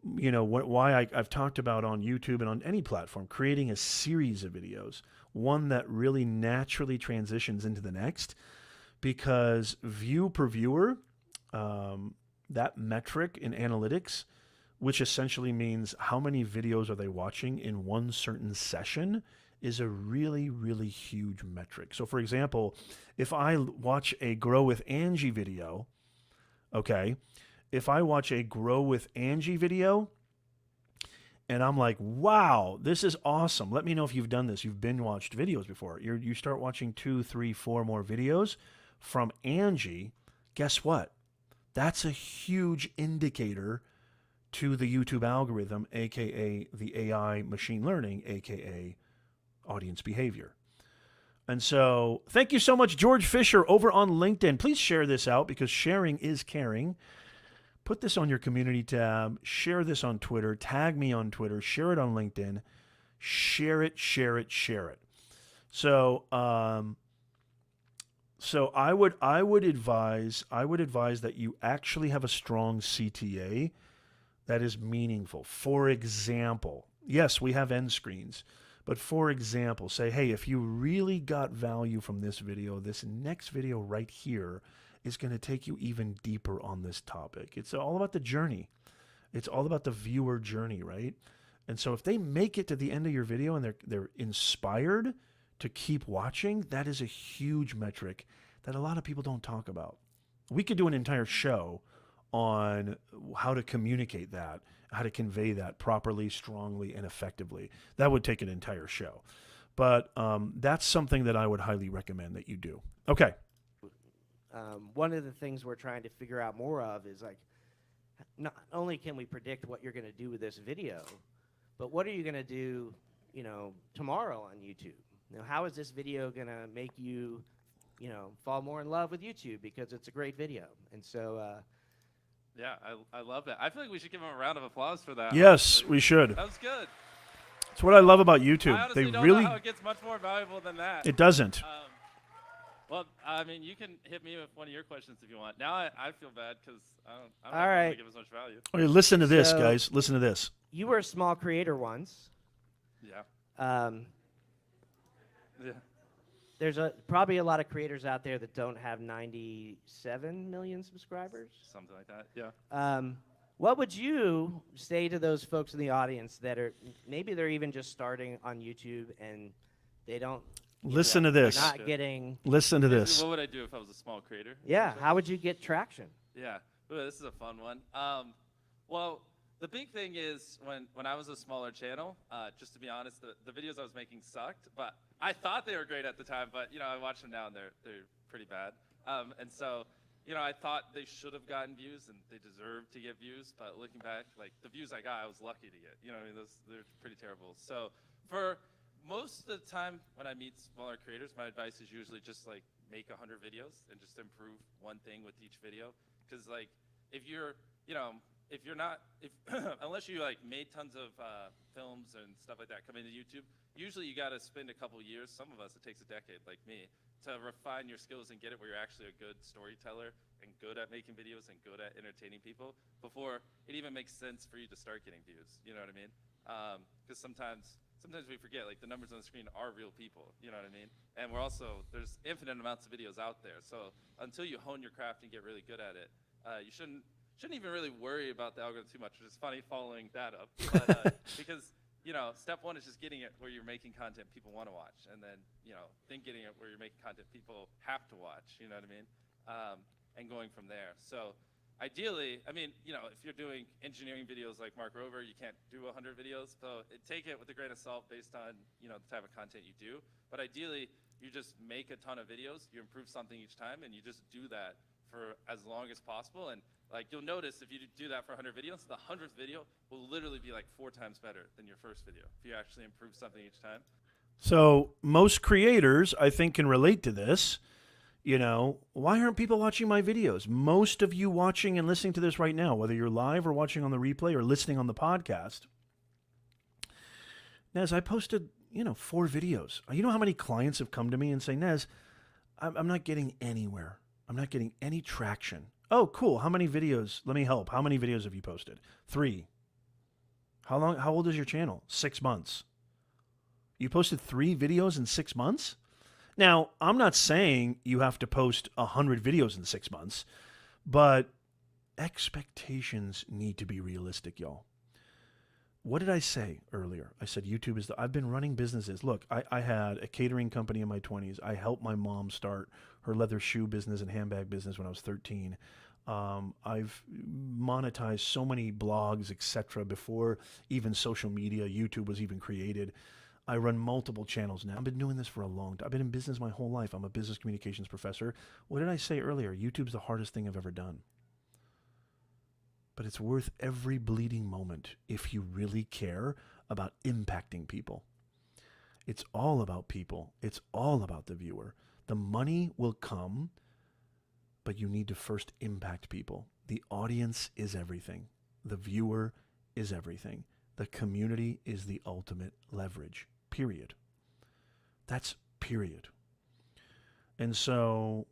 why I've talked about on YouTube and on any platform, creating a series of videos, one that really naturally transitions into the next, because view per viewer, that metric in analytics, which essentially means how many videos are they watching in one certain session, is a really, really huge metric. So for example, if I watch a Grow with Angie video, okay, if I watch a Grow with Angie video and I'm like, wow, this is awesome. Let me know if you've done this. You've binge watched videos before. You start watching 2, 3, 4 more videos from Angie. Guess what? That's a huge indicator to the YouTube algorithm, aka the AI machine learning, aka audience behavior. And so thank you so much, George Fisher over on LinkedIn. Please share this out because sharing is caring. Put this on your community tab. Share this on Twitter. Tag me on Twitter. Share it on LinkedIn. Share it, share it, share it. So I would advise that you actually have a strong CTA that is meaningful. For example, yes, we have end screens. But for example, say, hey, if you really got value from this video, this next video right here is going to take you even deeper on this topic. It's all about the journey. It's all about the viewer journey, right? And so if they make it to the end of your video and they're inspired to keep watching, that is a huge metric that a lot of people don't talk about. We could do an entire show on how to communicate that, how to convey that properly, strongly, and effectively. That would take an entire show. But that's something that I would highly recommend that you do. Okay. One of the things we're trying to figure out more of is not only can we predict what you're going to do with this video, but what are you going to do, tomorrow on YouTube? How is this video going to make you, fall more in love with YouTube because it's a great video? And so, yeah, I love that. I feel like we should give him a round of applause for that. Yes, honestly. we should. That was good. That's what I love about YouTube. I honestly They don't really know how it gets much more valuable than that. It doesn't. Well, I mean, you can hit me with one of your questions if you want. Now I feel bad because I don't All right. give as much value. Okay, listen to this, So- guys. Listen to this. You were a small creator once. Yeah. Um, Yeah. there's probably a lot of creators out there that don't have 97 million subscribers. Something like that. Yeah. What would you say to those folks in the audience that are maybe they're even just starting on YouTube and they don't Listen to this. not getting Listen to Basically, this. what would I do if I was a small creator? yeah, how would you get traction? Yeah. Ooh, this is a fun one. Well, the big thing is when I was a smaller channel, just to be honest, the videos I was making sucked, but I thought they were great at the time, but I watch them now and they're pretty bad. And so, I thought they should have gotten views and they deserved to get views, but looking back, like the views I got, I was lucky to get. They're pretty terrible. So for most of the time when I meet smaller creators, my advice is usually just like make 100 videos and just improve one thing with each video. Because like if you're not unless you like made tons of films and stuff like that coming to YouTube, usually you got to spend a couple years. Some of us it takes a decade, like me, to refine your skills and get it where you're actually a good storyteller and good at making videos and good at entertaining people before it even makes sense for you to start getting views. You know what I mean? Because sometimes we forget like the numbers on the screen are real people. You know what I mean? And there's infinite amounts of videos out there. So until you hone your craft and get really good at it, you shouldn't even really worry about the algorithm too much, which is funny following that up. But, because, step one is just getting it where you're making content people want to watch. And then, then getting it where you're making content people have to watch, you know what I mean? And going from there. So ideally, I mean, if you're doing engineering videos like Mark Rover, you can't do 100 videos. So take it with a grain of salt based on, the type of content you do. But ideally, you just make a ton of videos, you improve something each time, and you just do that for as long as possible. And like you'll notice if you do that for 100 videos, the 100th video will literally be like 4 times better than your first video if you actually improve something each time. So most creators, I think, can relate to this. Why aren't people watching my videos? Most of you watching and listening to this right now, whether you're live or watching on the replay or listening on the podcast. Nez, I posted, 4 videos. You know how many clients have come to me and say, Nez, I'm not getting anywhere. I'm not getting any traction. Oh, cool. How many videos? Let me help. How many videos have you posted? 3. How old is your channel? 6 months. You posted 3 videos in 6 months? Now, I'm not saying you have to post 100 videos in 6 months, but expectations need to be realistic, y'all. What did I say earlier? I said YouTube is I've been running businesses. Look, I had a catering company in my 20s. I helped my mom start her leather shoe business and handbag business when I was 13. I've monetized so many blogs, etc. before even social media, YouTube was even created. I run multiple channels now. I've been doing this for a long time. I've been in business my whole life. I'm a business communications professor. What did I say earlier? YouTube's the hardest thing I've ever done. But it's worth every bleeding moment if you really care about impacting people. It's all about people. It's all about the viewer. The money will come, but you need to first impact people. The audience is everything. The viewer is everything. The community is the ultimate leverage, period. That's period. And so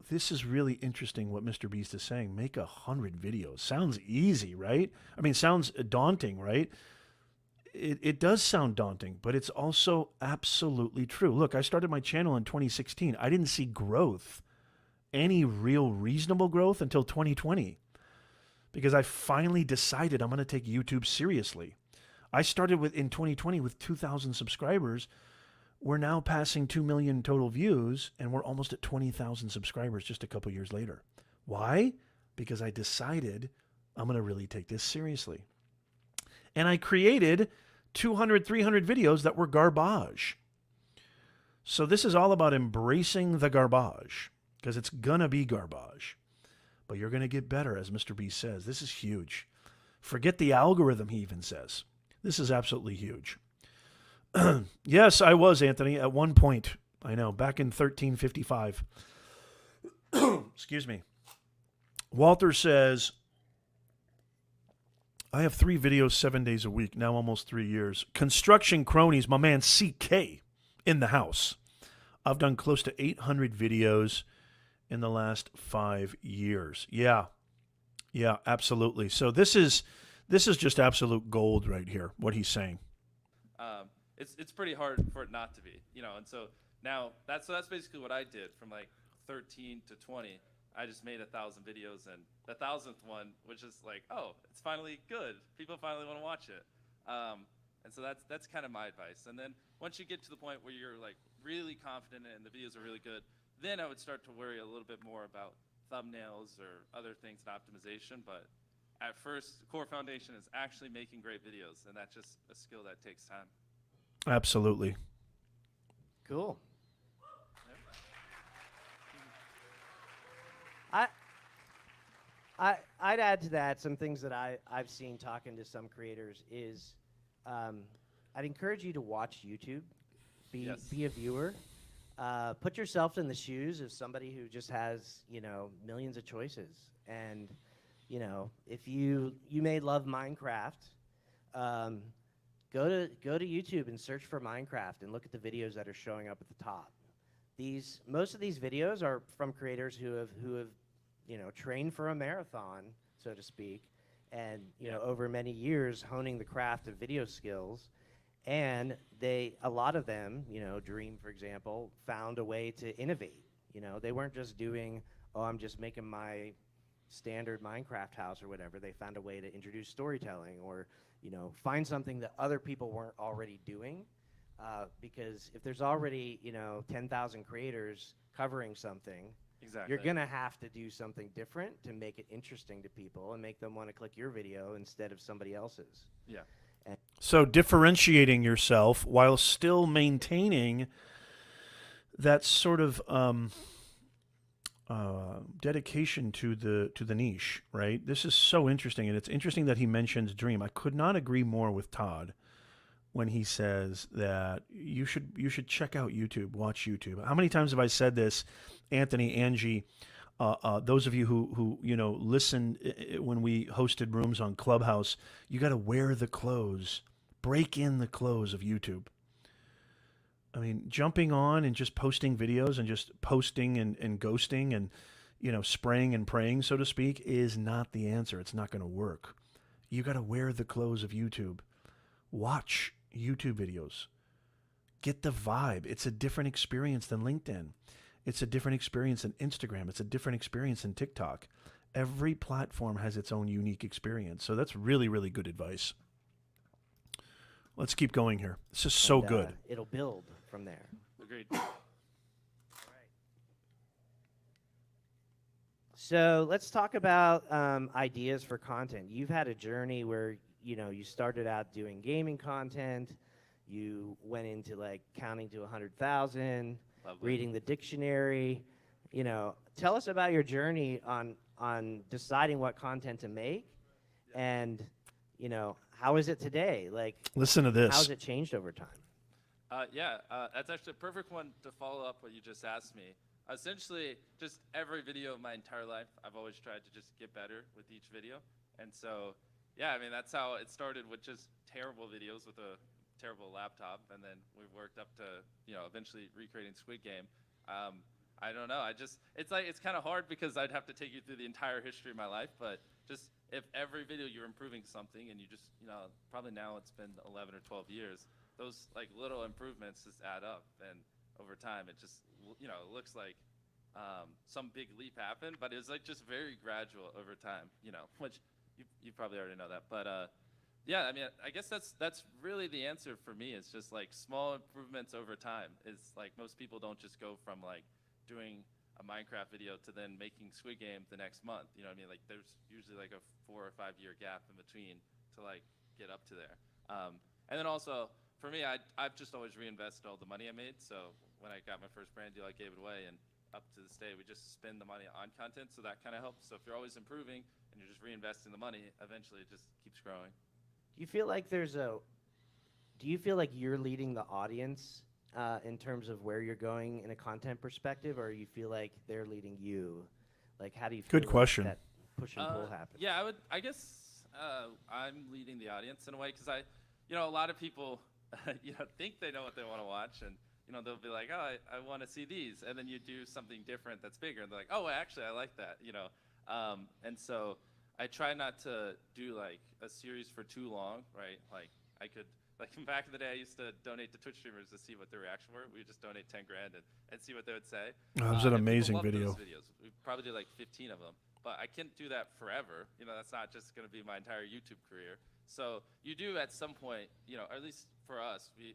this is really interesting what MrBeast is saying. Make 100 videos. Sounds easy, right? I mean, sounds daunting, right? It does sound daunting, but it's also absolutely true. Look, I started my channel in 2016. I didn't see growth, any real reasonable growth until 2020, because I finally decided I'm going to take YouTube seriously. I started in 2020 with 2,000 subscribers. We're now passing 2 million total views, and we're almost at 20,000 subscribers just a couple years later. Why? Because I decided I'm going to really take this seriously. And I created 200, 300 videos that were garbage. So this is all about embracing the garbage, because it's going to be garbage. But you're going to get better, as MrBeast says. This is huge. Forget the algorithm, he even says. This is absolutely huge. Yes, I was, Anthony, at one point. I know, back in 1355. Excuse me. Walter says, I have 3 videos 7 days a week, now almost 3 years. Construction cronies, my man CK in the house. I've done close to 800 videos in the last 5 years. Yeah, absolutely. So this is just absolute gold right here. What he's saying. It's pretty hard for it not to be, and so now that's basically what I did from like 13 to 20. I just made 1,000 videos, and the 1,000th one, which is like, oh, it's finally good. People finally want to watch it. And so that's kind of my advice. And then once you get to the point where you're like really confident and the videos are really good, then I would start to worry a little bit more about thumbnails or other things in optimization. But at first, the core foundation is actually making great videos, and that's just a skill that takes time. Absolutely. Cool. I'd add to that some things that I've seen talking to some creators is I'd encourage you to watch YouTube. Be a viewer. Put yourself in the shoes of somebody who just has, millions of choices. And, if you may love Minecraft, go to YouTube and search for Minecraft and look at the videos that are showing up at the top. Most of these videos are from creators who have trained for a marathon, so to speak, and over many years honing the craft of video skills. And a lot of them, Dream, for example, found a way to innovate. They weren't just doing, I'm just making my standard Minecraft house or whatever. They found a way to introduce storytelling or, find something that other people weren't already doing. Because if there's already, 10,000 creators covering something, Exactly. you're going to have to do something different to make it interesting to people and make them want to click your video instead of somebody else's. Yeah. So differentiating yourself while still maintaining that sort of dedication to the niche, right? This is so interesting, and it's interesting that he mentions Dream. I could not agree more with Todd when he says that you should check out YouTube, watch YouTube. How many times have I said this, Anthony, Angie? Those of you who listened when we hosted rooms on Clubhouse, you got to wear the clothes, break in the clothes of YouTube. I mean, jumping on and just posting videos and just posting and ghosting and spraying and praying, so to speak, is not the answer. It's not going to work. You got to wear the clothes of YouTube. Watch YouTube videos. Get the vibe. It's a different experience than LinkedIn. It's a different experience than Instagram. It's a different experience than TikTok. Every platform has its own unique experience. So that's really, really good advice. Let's keep going here. This is so good. It'll build from there. Agreed. So let's talk about ideas for content. You've had a journey where you started out doing gaming content. You went into counting to 100,000, reading the dictionary. Tell us about your journey on deciding what content to make, and how is it today? Listen to this. How's it changed over time? That's actually a perfect one to follow up what you just asked me. Essentially, just every video of my entire life, I've always tried to just get better with each video. And so, that's how it started, with just terrible videos with a terrible laptop. And then we've worked up to, eventually recreating Squid Game. I don't know. It's kind of hard because I'd have to take you through the entire history of my life. But just if every video you're improving something, and you just, probably now it's been 11 or 12 years, those little improvements just add up. And over time, it just, it looks like some big leap happened, but it was just very gradual over time, which you probably already know that. But I guess that's really the answer for me. It's just small improvements over time. It's most people don't just go from doing a Minecraft video to then making Squid Game the next month. You know what I mean? There's usually a 4 or 5 year gap in between to get up to there. And then also for me, I've just always reinvested all the money I made. So when I got my first brand deal, I gave it away, and up to this day, we just spend the money on content. So that kind of helps. So if you're always improving and you're just reinvesting the money, eventually it just keeps growing. Do you feel like you're leading the audience in terms of where you're going in a content perspective, or you feel like they're leading you? How do you feel Good question. that push and pull happens? Yeah, I guess I'm leading the audience in a way, because a lot of people think they know what they want to watch, and they'll be like, oh, I want to see these, and then you do something different that's bigger, and they're like, oh, actually, I like that, and so I try not to do like a series for too long, right? Like I could, like back in the day, I used to donate to Twitch streamers to see what their reaction were. We would just donate 10 grand and see what they would say. Oh, it was an and people amazing loved video. those videos. We probably did like 15 of them, but I can't do that forever. That's not just going to be my entire YouTube career. So you do at some point, or at least for us, we,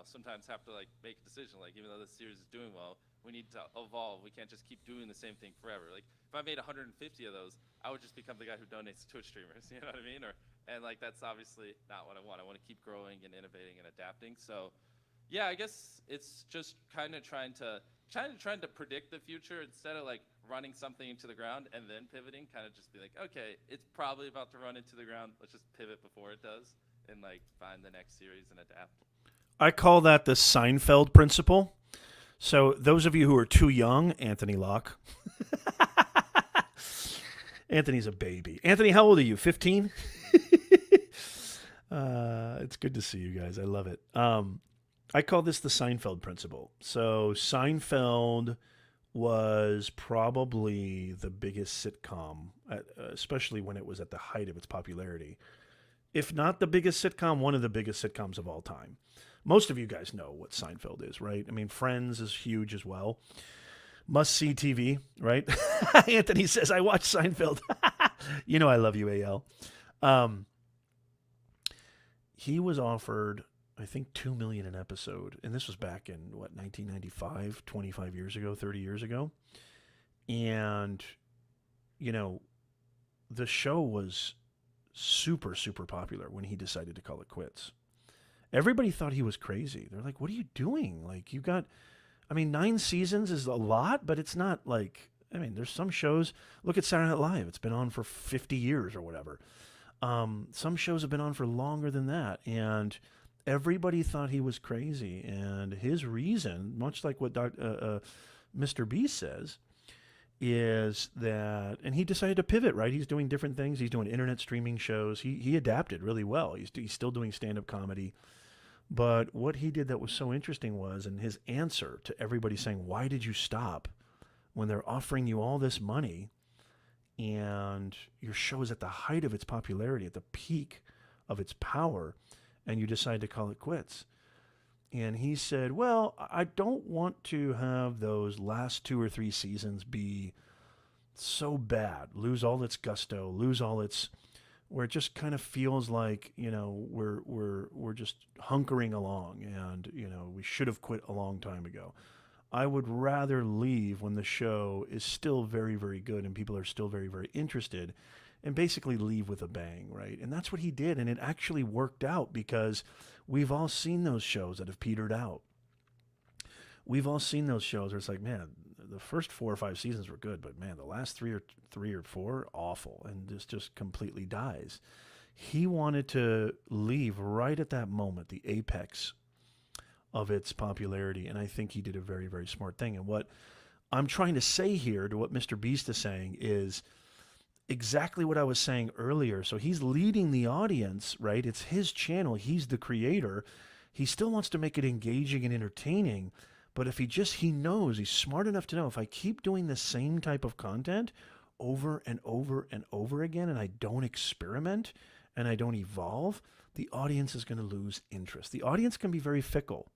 sometimes have to like make a decision. Like even though this series is doing well, we need to evolve. We can't just keep doing the same thing forever. Like if I made 150 of those, I would just become the guy who donates to Twitch streamers. You know what I mean? And like that's obviously not what I want. I want to keep growing and innovating and adapting. So, yeah, I guess it's just kind of trying to predict the future instead of like running something into the ground and then pivoting. Kind of just be like, okay, it's probably about to run into the ground. Let's just pivot before it does, and like find the next series and adapt. I call that the Seinfeld principle. So those of you who are too young, Anthony Locke. Anthony's a baby. Anthony, how old are you? 15? It's good to see you guys. I love it. I call this the Seinfeld principle. So Seinfeld was probably the biggest sitcom, especially when it was at the height of its popularity. If not the biggest sitcom, one of the biggest sitcoms of all time. Most of you guys know what Seinfeld is, right? I mean, Friends is huge as well. Must-see TV, right? Anthony says, I watch Seinfeld. I love you, AL. He was offered, I think, $2 million an episode. And this was back in, 1995, 25 years ago, 30 years ago. And, the show was super, super popular when he decided to call it quits. Everybody thought he was crazy. They're like, what are you doing? Like, 9 seasons is a lot, but it's not like, there's some shows. Look at Saturday Night Live. It's been on for 50 years or whatever. Some shows have been on for longer than that. And everybody thought he was crazy. And his reason, much like what MrBeast says, is that, and he decided to pivot, right? He's doing different things. He's doing internet streaming shows. He adapted really well. He's still doing stand-up comedy. But what he did that was so interesting was, and his answer to everybody saying, why did you stop when they're offering you all this money and your show is at the height of its popularity, at the peak of its power, and you decide to call it quits? And he said, well, I don't want to have those last 2 or 3 seasons be so bad, lose all its gusto, lose all its, where it just kind of feels like, we're just hunkering along and, we should have quit a long time ago. I would rather leave when the show is still very, very good and people are still very, very interested, and basically leave with a bang, right? And that's what he did, and it actually worked out because we've all seen those shows that have petered out. We've all seen those shows where it's like, man, the first 4 or 5 seasons were good, but man, the last 3 or 4, awful, and this just completely dies. He wanted to leave right at that moment, the apex of its popularity, and I think he did a very, very smart thing. And what I'm trying to say here to what MrBeast is saying is exactly what I was saying earlier. So he's leading the audience, right? It's his channel. He's the creator. He still wants to make it engaging and entertaining. But if he knows, he's smart enough to know, if I keep doing the same type of content over and over and over again, and I don't experiment and I don't evolve, the audience is going to lose interest. The audience can be very fickle.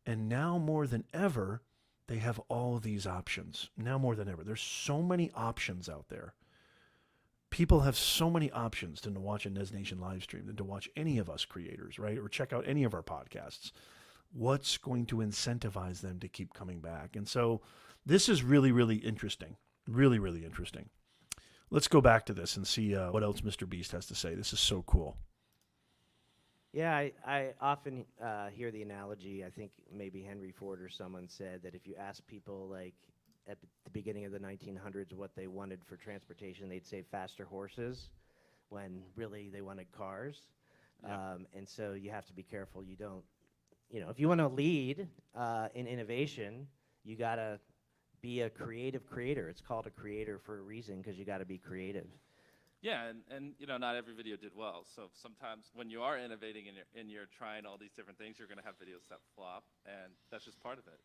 And now more than ever, they have all these options. Now more than ever. There's so many options out there. People have so many options to watch a Nez Nation live stream than to watch any of us creators, right? Or check out any of our podcasts. What's going to incentivize them to keep coming back? And so this is really, really interesting. Really, really interesting. Let's go back to this and see what else MrBeast has to say. This is so cool. Yeah, I often hear the analogy, I think maybe Henry Ford or someone said that if you ask people like at the beginning of the 1900s what they wanted for transportation, they'd say faster horses when really they wanted cars. Yep. And so you have to be careful you don't, if you want to lead in innovation, you got to be a creative creator. It's called a creator for a reason because you got to be creative. Yeah, and not every video did well. So sometimes when you are innovating and you're trying all these different things, you're going to have videos that flop, and that's just part of it.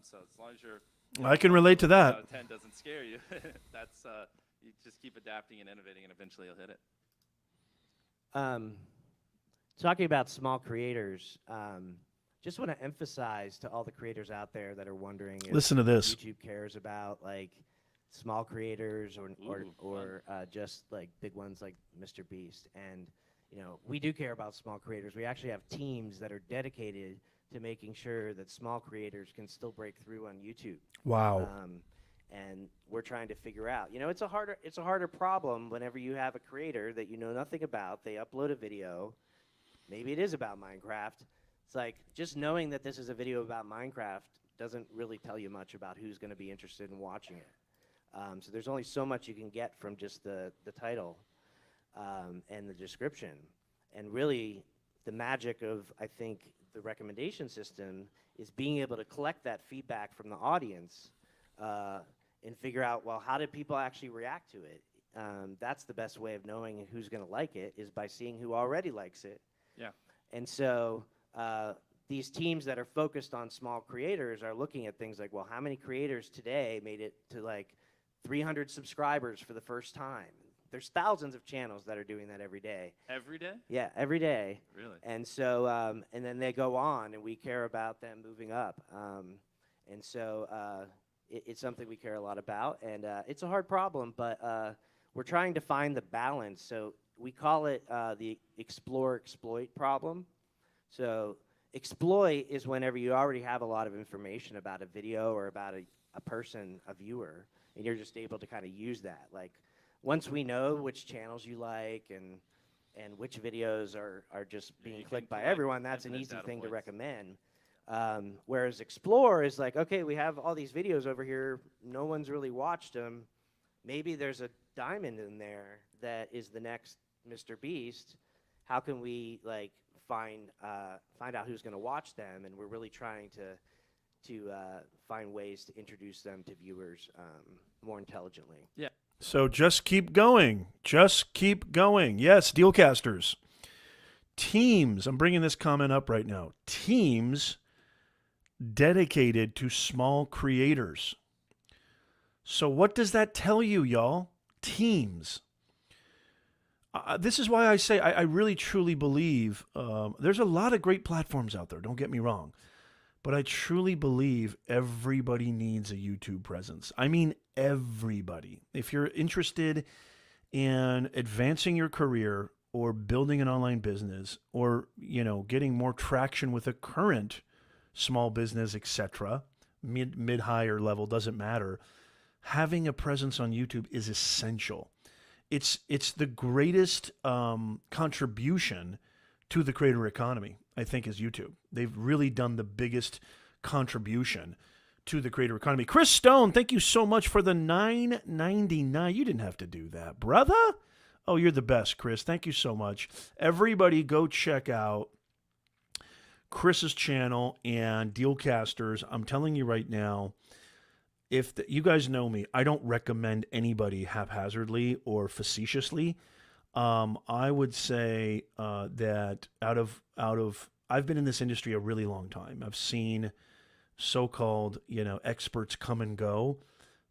So as long as you're, I can relate to that. Out of 10 doesn't scare you. That's you just keep adapting and innovating, and eventually you'll hit it. Talking about small creators, just want to emphasize to all the creators out there that are wondering if Listen to this. YouTube cares about like small creators or just like big ones like MrBeast. And we do care about small creators. We actually have teams that are dedicated to making sure that small creators can still break through on YouTube. Wow. And we're trying to figure out. It's a harder problem whenever you have a creator that you know nothing about. They upload a video. Maybe it is about Minecraft. It's like just knowing that this is a video about Minecraft doesn't really tell you much about who's going to be interested in watching it. So there's only so much you can get from just the title and the description. And really, the magic of, I think, the recommendation system is being able to collect that feedback from the audience and figure out, well, how did people actually react to it? That's the best way of knowing who's going to like it, is by seeing who already likes it. Yeah. And so these teams that are focused on small creators are looking at things like, well, how many creators today made it to like 300 subscribers for the first time? There's thousands of channels that are doing that every day. Every day? Yeah, every day. Really? And so, and then they go on, and we care about them moving up. And so it's something we care a lot about, and it's a hard problem, but we're trying to find the balance. So we call it the explore-exploit problem. So exploit is whenever you already have a lot of information about a video or about a person, a viewer, and you're just able to kind of use that. Like, once we know which channels you like and which videos are just being clicked by everyone, that's an easy thing to recommend. Whereas explore is like, okay, we have all these videos over here. No one's really watched them. Maybe there's a diamond in there that is the next MrBeast. How can we like find out who's going to watch them? And we're really trying to find ways to introduce them to viewers more intelligently. Yeah. So just keep going. Just keep going. Yes, Dealcasters. Teams, I'm bringing this comment up right now. Teams dedicated to small creators. So what does that tell you, y'all? Teams. This is why I say I really truly believe there's a lot of great platforms out there, don't get me wrong. But I truly believe everybody needs a YouTube presence. I mean, everybody. If you're interested in advancing your career or building an online business or, getting more traction with a current small business, etc., mid, higher level, doesn't matter. Having a presence on YouTube is essential. It's the greatest contribution to the creator economy, I think, is YouTube. They've really done the biggest contribution to the creator economy. Chris Stone, thank you so much for the $9.99. You didn't have to do that, brother. Oh, you're the best, Chris. Thank you so much. Everybody go check out Chris's channel and Dealcasters. I'm telling you right now, you guys know me, I don't recommend anybody haphazardly or facetiously. I would say that out of I've been in this industry a really long time. I've seen so-called experts come and go.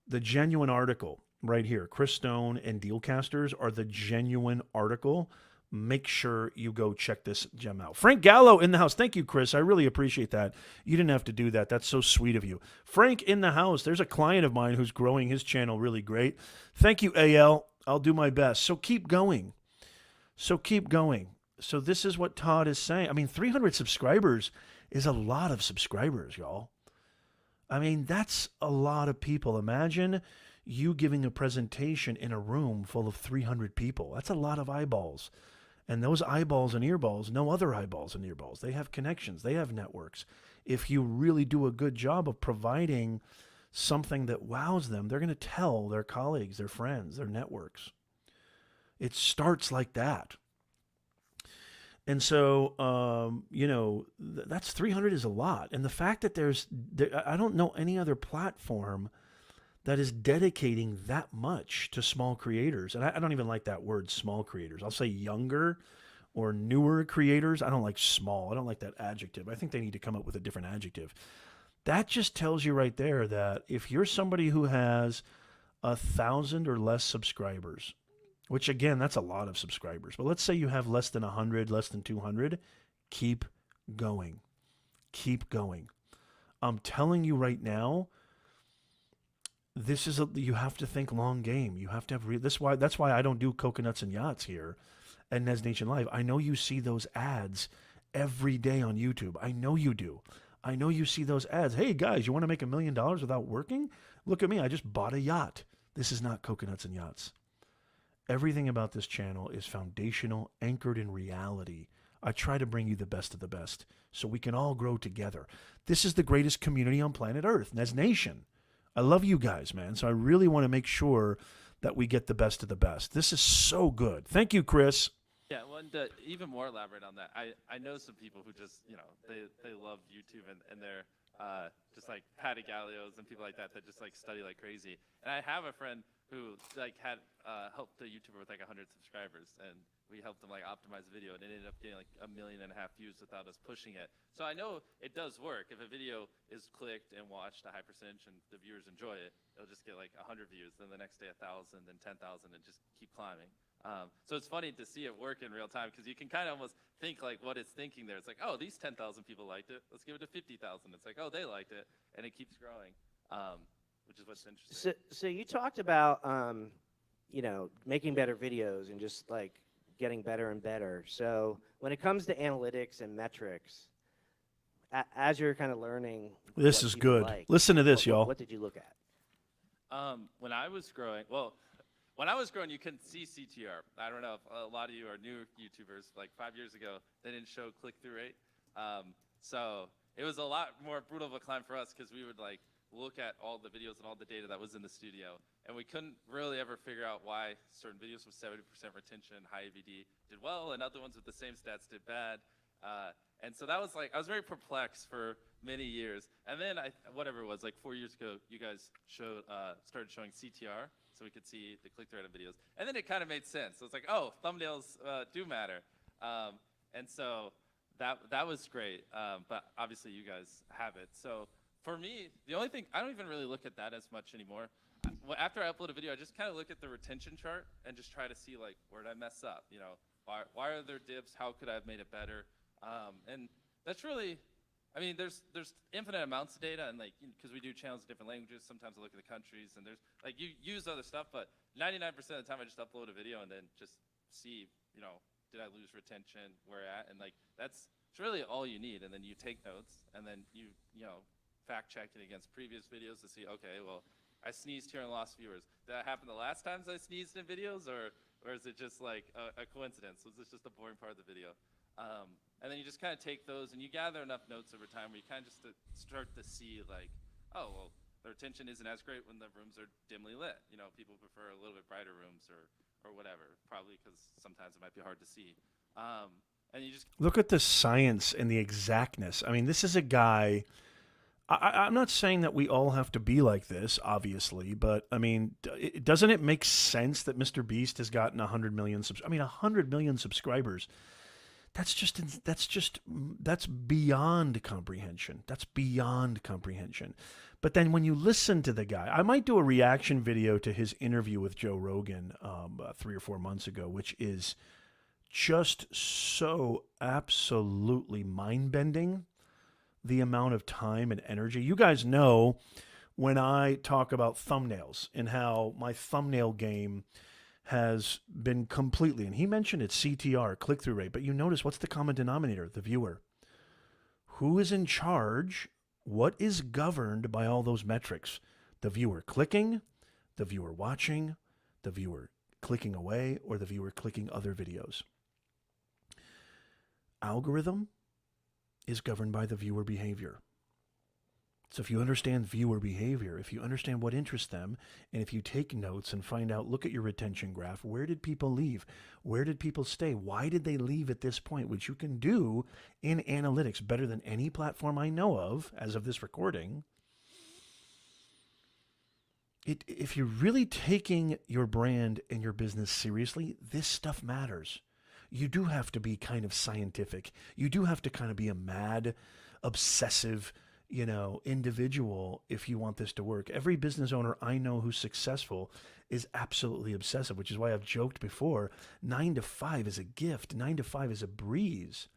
The genuine article right here, Chris Stone and Dealcasters are the genuine article. Make sure you go check this gem out. Frank Gallo in the house. Thank you, Chris. I really appreciate that. You didn't have to do that. That's so sweet of you. Frank in the house. There's a client of mine who's growing his channel really great. Thank you, AL. I'll do my best. So keep going. So this is what Todd is saying. I mean, 300 subscribers is a lot of subscribers, y'all. I mean, that's a lot of people. Imagine you giving a presentation in a room full of 300 people. That's a lot of eyeballs. And those eyeballs and earballs, no other eyeballs and earballs. They have connections. They have networks. If you really do a good job of providing something that wows them, they're going to tell their colleagues, their friends, their networks. It starts like that. And so, that's 300 is a lot. And the fact that I don't know any other platform that is dedicating that much to small creators. And I don't even like that word, small creators. I'll say younger or newer creators. I don't like small. I don't like that adjective. I think they need to come up with a different adjective. That just tells you right there that if you're somebody who has 1,000 or less subscribers, which again, that's a lot of subscribers, but let's say you have less than 100, less than 200, keep going. Keep going. I'm telling you right now, you have to think long game. You have to have that's why I don't do coconuts and yachts here at Nez Nation Live. I know you see those ads every day on YouTube. I know you do. I know you see those ads. Hey guys, you want to make $1 million without working? Look at me. I just bought a yacht. This is not coconuts and yachts. Everything about this channel is foundational, anchored in reality. I try to bring you the best of the best so we can all grow together. This is the greatest community on planet Earth, Nez Nation. I love you guys, man. So I really want to make sure that we get the best of the best. This is so good. Thank you, Chris. Yeah, well, and to even more elaborate on that, I know some people who just, they love YouTube and they're just like Patty Gallios and people like that just like study like crazy. And I have a friend who like had helped a YouTuber with like 100 subscribers, and we helped them like optimize the video, and it ended up getting like 1.5 million views without us pushing it. So I know it does work. If a video is clicked and watched a high percentage and the viewers enjoy it, it'll just get like 100 views, then the next day 1,000, then 10,000, and just keep climbing. So it's funny to see it work in real time, because you can kind of almost think like what it's thinking there. It's like, oh, these 10,000 people liked it. Let's give it to 50,000. It's like, oh, they liked it, and it keeps growing, which is what's interesting. So you talked about, making better videos and just like getting better and better. So when it comes to analytics and metrics, as you're kind of learning, this is good. Listen to this, y'all. What did you look at? When I was growing, you couldn't see CTR. I don't know if a lot of you are new YouTubers. Like 5 years ago, they didn't show click-through rate. So it was a lot more brutal of a climb for us, because we would like look at all the videos and all the data that was in the studio, and we couldn't really ever figure out why certain videos with 70% retention, high AVD did well, and other ones with the same stats did bad. And so that was like, I was very perplexed for many years. And then whatever it was, like 4 years ago, you guys started showing CTR, so we could see the click-through rate of videos. And then it kind of made sense. So it's like, oh, thumbnails do matter. And so that was great. But obviously you guys have it. So for me, the only thing, I don't even really look at that as much anymore. After I upload a video, I just kind of look at the retention chart and just try to see like, where did I mess up? Why are there dips? How could I have made it better? And that's really, I mean, there's infinite amounts of data, and like, because we do channels in different languages, sometimes I look at the countries, and there's like, you use other stuff, but 99% of the time I just upload a video and then just see, did I lose retention, where at, and like, it's really all you need. And then you take notes, and then you fact check it against previous videos to see, okay, well, I sneezed here and lost viewers. Did that happen the last times I sneezed in videos, or is it just like a coincidence? Was this just a boring part of the video? And then you just kind of take those and you gather enough notes over time where you kind of just start to see like, oh, well, the retention isn't as great when the rooms are dimly lit. People prefer a little bit brighter rooms or whatever, probably because sometimes it might be hard to see. And you just look at the science and the exactness. I mean, this is a guy. I'm not saying that we all have to be like this, obviously, but I mean, doesn't it make sense that MrBeast has gotten 100 million 100 million subscribers? That's beyond comprehension. That's beyond comprehension. But then when you listen to the guy, I might do a reaction video to his interview with Joe Rogan 3 or 4 months ago, which is just so absolutely mind-bending, the amount of time and energy. You guys know when I talk about thumbnails and how my thumbnail game has been completely, and he mentioned it, CTR, click-through rate, but you notice what's the common denominator? The viewer. Who is in charge? What is governed by all those metrics? The viewer clicking, the viewer watching, the viewer clicking away, or the viewer clicking other videos. Algorithm is governed by the viewer behavior. So if you understand viewer behavior, if you understand what interests them, and if you take notes and find out, look at your retention graph, where did people leave? Where did people stay? Why did they leave at this point? Which you can do in analytics better than any platform I know of as of this recording. if you're really taking your brand and your business seriously, this stuff matters. You do have to be kind of scientific. You do have to kind of be a mad, obsessive, individual if you want this to work. Every business owner I know who's successful is absolutely obsessive, which is why I've joked before, 9 to 5 is a gift. 9 to 5 is a breeze.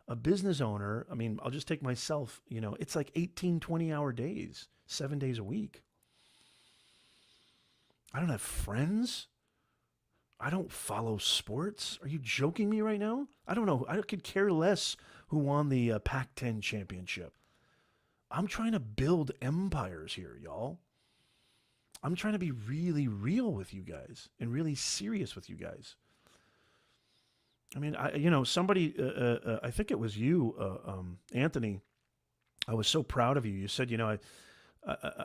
A business owner, I mean, I'll just take myself, it's like 18, 20-hour days, 7 days a week. I don't have friends. I don't follow sports. Are you joking me right now? I don't know. I could care less who won the Pac-10 championship. I'm trying to build empires here, y'all. I'm trying to be really real with you guys and really serious with you guys. I mean, somebody, I think it was you, Anthony. I was so proud of you. You said,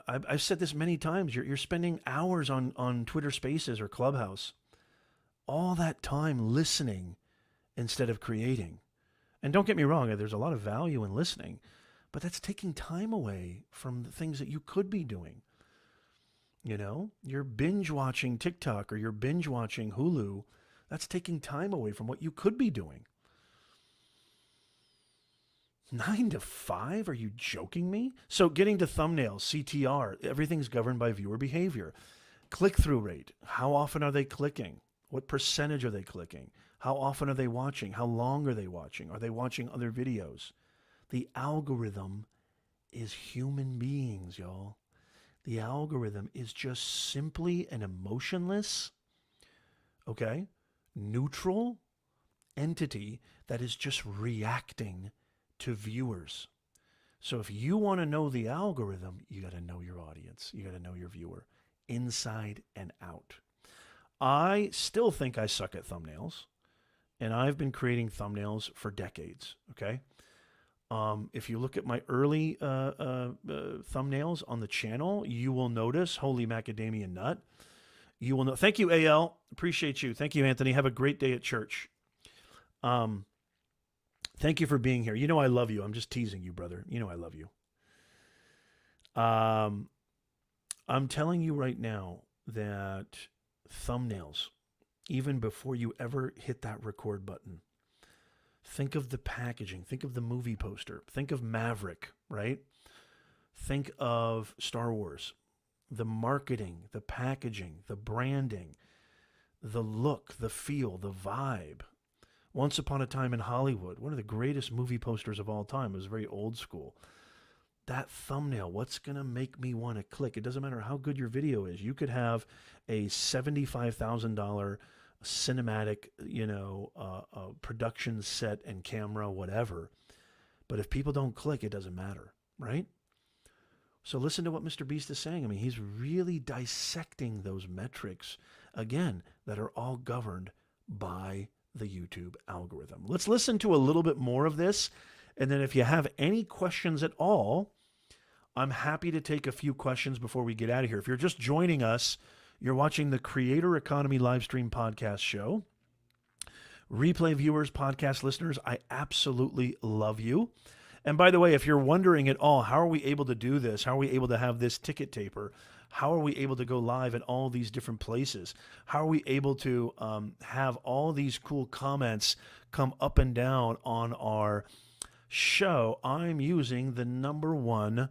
I've said this many times. You're spending hours on Twitter Spaces or Clubhouse. All that time listening instead of creating. And don't get me wrong, there's a lot of value in listening, but that's taking time away from the things that you could be doing. You're binge watching TikTok or you're binge watching Hulu. That's taking time away from what you could be doing. 9 to 5? Are you joking me? So getting to thumbnails, CTR, everything's governed by viewer behavior. Click-through rate. How often are they clicking? What percentage are they clicking? How often are they watching? How long are they watching? Are they watching other videos? The algorithm is human beings, y'all. The algorithm is just simply an emotionless, neutral entity that is just reacting to viewers. So if you want to know the algorithm, you got to know your audience. You got to know your viewer inside and out. I still think I suck at thumbnails, and I've been creating thumbnails for decades, okay? If you look at my early thumbnails on the channel, you will notice, holy macadamia nut, you will know. Thank you, AL. Appreciate you. Thank you, Anthony. Have a great day at church. Thank you for being here. I love you. I'm just teasing you, brother. I love you. I'm telling you right now that thumbnails, even before you ever hit that record button, think of the packaging, think of the movie poster, think of Maverick, right? Think of Star Wars, the marketing, the packaging, the branding, the look, the feel, the vibe. Once Upon a Time in Hollywood, one of the greatest movie posters of all time. It was very old school. That thumbnail, what's going to make me want to click? It doesn't matter how good your video is. You could have a $75,000 cinematic, production set and camera, whatever. But if people don't click, it doesn't matter, right? So listen to what MrBeast is saying. I mean, he's really dissecting those metrics, again, that are all governed by the YouTube algorithm. Let's listen to a little bit more of this. And then if you have any questions at all, I'm happy to take a few questions before we get out of here. If you're just joining us, you're watching the Creator Economy Livestream podcast show. Replay viewers, podcast listeners, I absolutely love you. And by the way, if you're wondering at all, how are we able to do this? How are we able to have this ticket taper? How are we able to go live at all these different places? How are we able to have all these cool comments come up and down on our show? I'm using the #1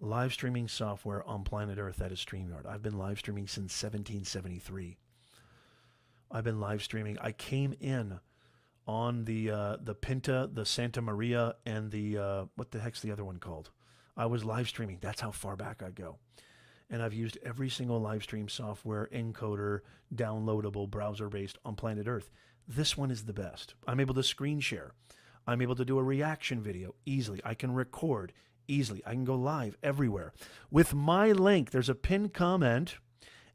live streaming software on planet Earth, that is StreamYard. I've been live streaming since 1773. I've been live streaming. I came in on the Pinta, the Santa Maria, and the, what the heck's the other one called? I was live streaming. That's how far back I go. And I've used every single live stream software, encoder, downloadable, browser-based on planet Earth. This one is the best. I'm able to screen share. I'm able to do a reaction video easily. I can record easily. I can go live everywhere. With my link, there's a pinned comment,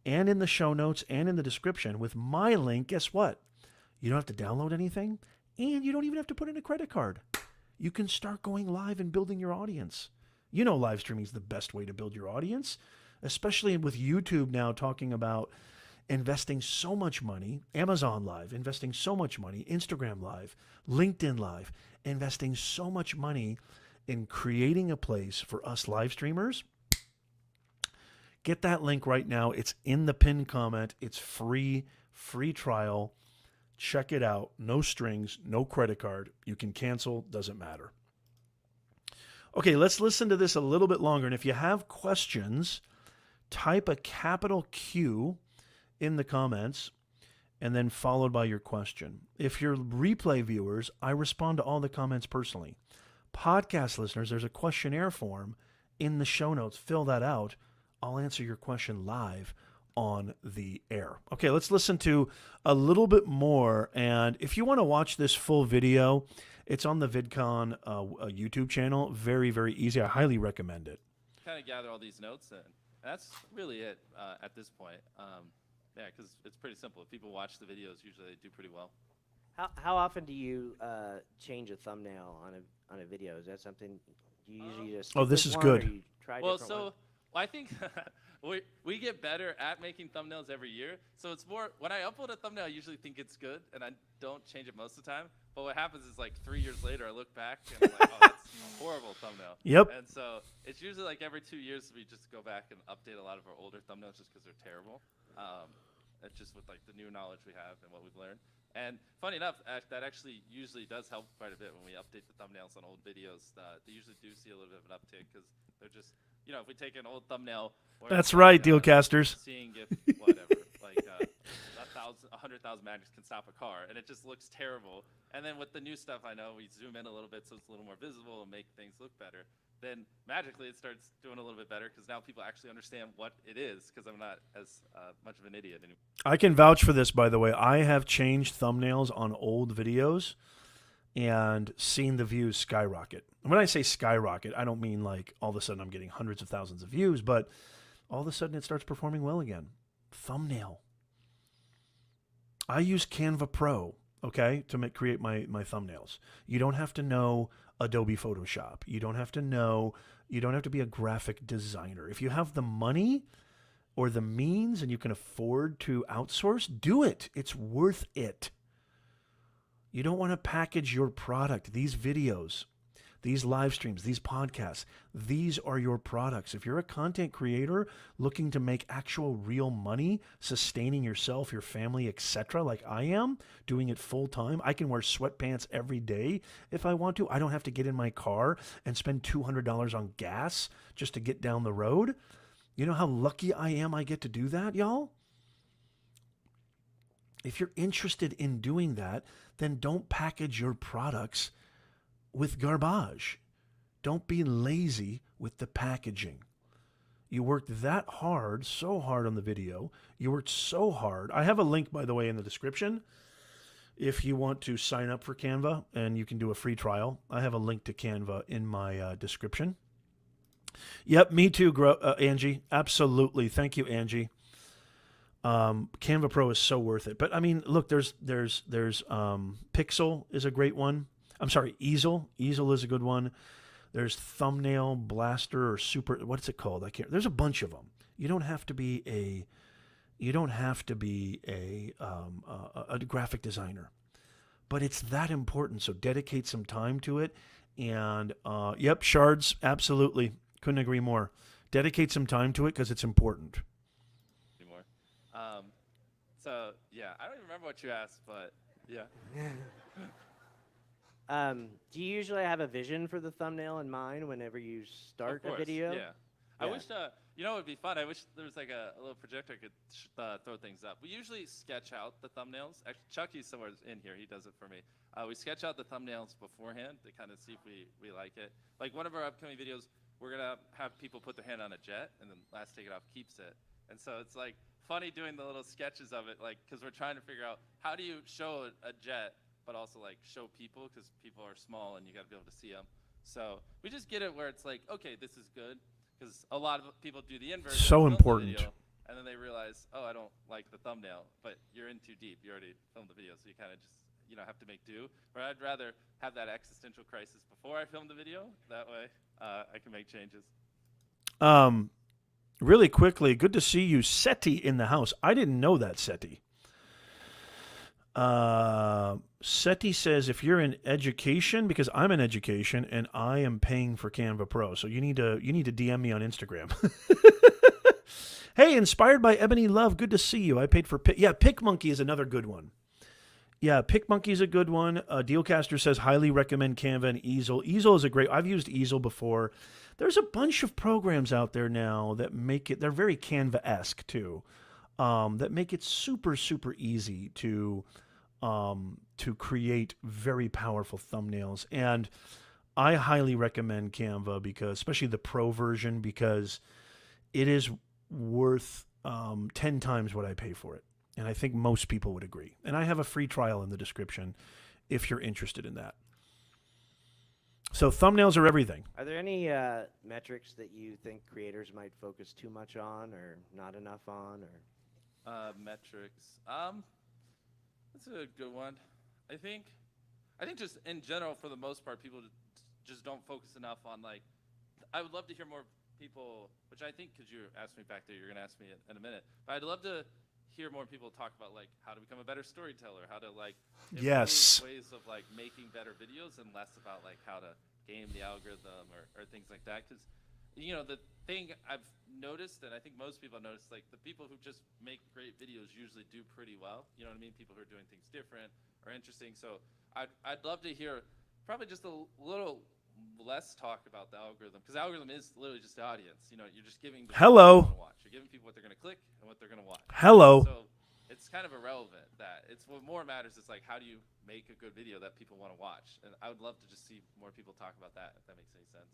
and in the show notes and in the description, with my link, guess what? You don't have to download anything, and you don't even have to put in a credit card. You can start going live and building your audience. Live streaming is the best way to build your audience, especially with YouTube now talking about investing so much money, Amazon Live, investing so much money, Instagram Live, LinkedIn Live, investing so much money in creating a place for us live streamers, Get that link right now. It's in the pinned comment. It's free trial. Check it out. No strings, no credit card. You can cancel, doesn't matter. Okay, let's listen to this a little bit longer. And if you have questions, type a capital Q in the comments and then followed by your question. If you're replay viewers, I respond to all the comments personally. Podcast listeners, there's a questionnaire form in the show notes. Fill that out. I'll answer your question live on the air. Okay, let's listen to a little bit more. And if you want to watch this full video, it's on the VidCon YouTube channel. Very, very easy. I highly recommend it. Kind of gather all these notes, and that's really it at this point. Yeah, because it's pretty simple. If people watch the videos, usually they do pretty well. How often do you change a thumbnail on a video? Is that something you usually just? Oh, this is good. Well, so I think we get better at making thumbnails every year. So it's more when I upload a thumbnail, I usually think it's good, and I don't change it most of the time. But what happens is like 3 years later, I look back and I'm like, oh, that's a horrible thumbnail. Yep. And so it's usually like every 2 years we just go back and update a lot of our older thumbnails just because they're terrible. It's just with like the new knowledge we have and what we've learned. And funny enough, that actually usually does help quite a bit when we update the thumbnails on old videos. They usually do see a little bit of an uptick because they're just, you know, if we take an old thumbnail. That's right, Dealcasters. Seeing if whatever, like 100,000 magnets can stop a car, and it just looks terrible. And then with the new stuff, I know we zoom in a little bit so it's a little more visible and make things look better. Then magically it starts doing a little bit better because now people actually understand what it is because I'm not as much of an idiot anymore. I can vouch for this, by the way. I have changed thumbnails on old videos and seen the views skyrocket. And when I say skyrocket, I don't mean like all of a sudden I'm getting hundreds of thousands of views, but all of a sudden it starts performing well again. Thumbnail. I use Canva Pro, okay, to create my thumbnails. You don't have to know Adobe Photoshop. You don't have to be a graphic designer. If you have the money or the means and you can afford to outsource, do it. It's worth it. You don't want to package your product. These videos, these live streams, these podcasts, these are your products. If you're a content creator looking to make actual real money, sustaining yourself, your family, etc., like I am, doing it full time, I can wear sweatpants every day if I want to. I don't have to get in my car and spend $200 on gas just to get down the road. You know how lucky I am I get to do that, y'all? If you're interested in doing that, then don't package your products with garbage. Don't be lazy with the packaging. You worked that hard, so hard on the video. You worked so hard. I have a link, by the way, in the description. If you want to sign up for Canva and you can do a free trial, I have a link to Canva in my description. Yep, me too, Angie. Absolutely. Thank you, Angie. Canva Pro is so worth it. But I mean, look, there's Pixel is a great one. I'm sorry, Easel. Easel is a good one. There's Thumbnail Blaster or Super. What's it called? I can't. There's a bunch of them. You don't have to be a graphic designer, but it's that important. So dedicate some time to it. And yep, Shards, absolutely, couldn't agree more. Dedicate some time to it because it's important. So yeah, I don't even remember what you asked, but yeah. Do you usually have a vision for the thumbnail in mind whenever you start a video? Yeah. I wish, you know, it would be fun. I wish there was like a little projector I could throw things up. We usually sketch out the thumbnails. Actually, Chucky's somewhere in here. He does it for me. We sketch out the thumbnails beforehand to kind of see if we like it. Like one of our upcoming videos, we're going to have people put their hand on a jet, and then last take it off keeps it. And so it's like funny doing the little sketches of it, like, because we're trying to figure out how do you show a jet but also like show people, because people are small and you got to be able to see them. So we just get it where it's like, okay, this is good, because a lot of people do the inverse. So important. Video, and then they realize, oh, I don't like the thumbnail, but you're in too deep. You already filmed the video, so you kind of just, you know, have to make do. Or I'd rather have that existential crisis before I film the video. That way, I can make changes. Really quickly, good to see you, Seti, in the house. I didn't know that, Seti. Seti says, if you're in education, because I'm in education and I am paying for Canva Pro, so you need to DM me on Instagram. Hey, inspired by Ebony Love. Good to see you. I paid for PicMonkey is another good one. Yeah, PicMonkey is a good one. Dealcaster says, highly recommend Canva and Easel. Easel is a great, I've used Easel before. There's a bunch of programs out there now that make it, they're very Canva-esque too, that make it super, super easy to create very powerful thumbnails. And I highly recommend Canva because, especially the pro version, because it is worth 10 times what I pay for it. And I think most people would agree. And I have a free trial in the description if you're interested in that. So thumbnails are everything. Are there any metrics that you think creators might focus too much on or not enough on? Or metrics. That's a good one. I think just in general, for the most part, people just don't focus enough on, like, I would love to hear more people, which I think, because you asked me back there, you're going to ask me in a minute, but I'd love to hear more people talk about, like, how to become a better storyteller, how to, like, yes, ways of, like, making better videos, and less about, like, how to game the algorithm or things like that. Because, you know, the thing I've noticed, and I think most people have noticed, like, the people who just make great videos usually do pretty well. You know what I mean? People who are doing things different or interesting. So I'd love to hear probably just a little less talk about the algorithm, because the algorithm is literally just the audience. You know, you're just giving the hello people watch. You're giving people what they're going to click and what they're going to watch. Hello. So it's kind of irrelevant. That it's what more matters is, like, how do you make a good video that people want to watch? And I would love to just see more people talk about that, if that makes any sense.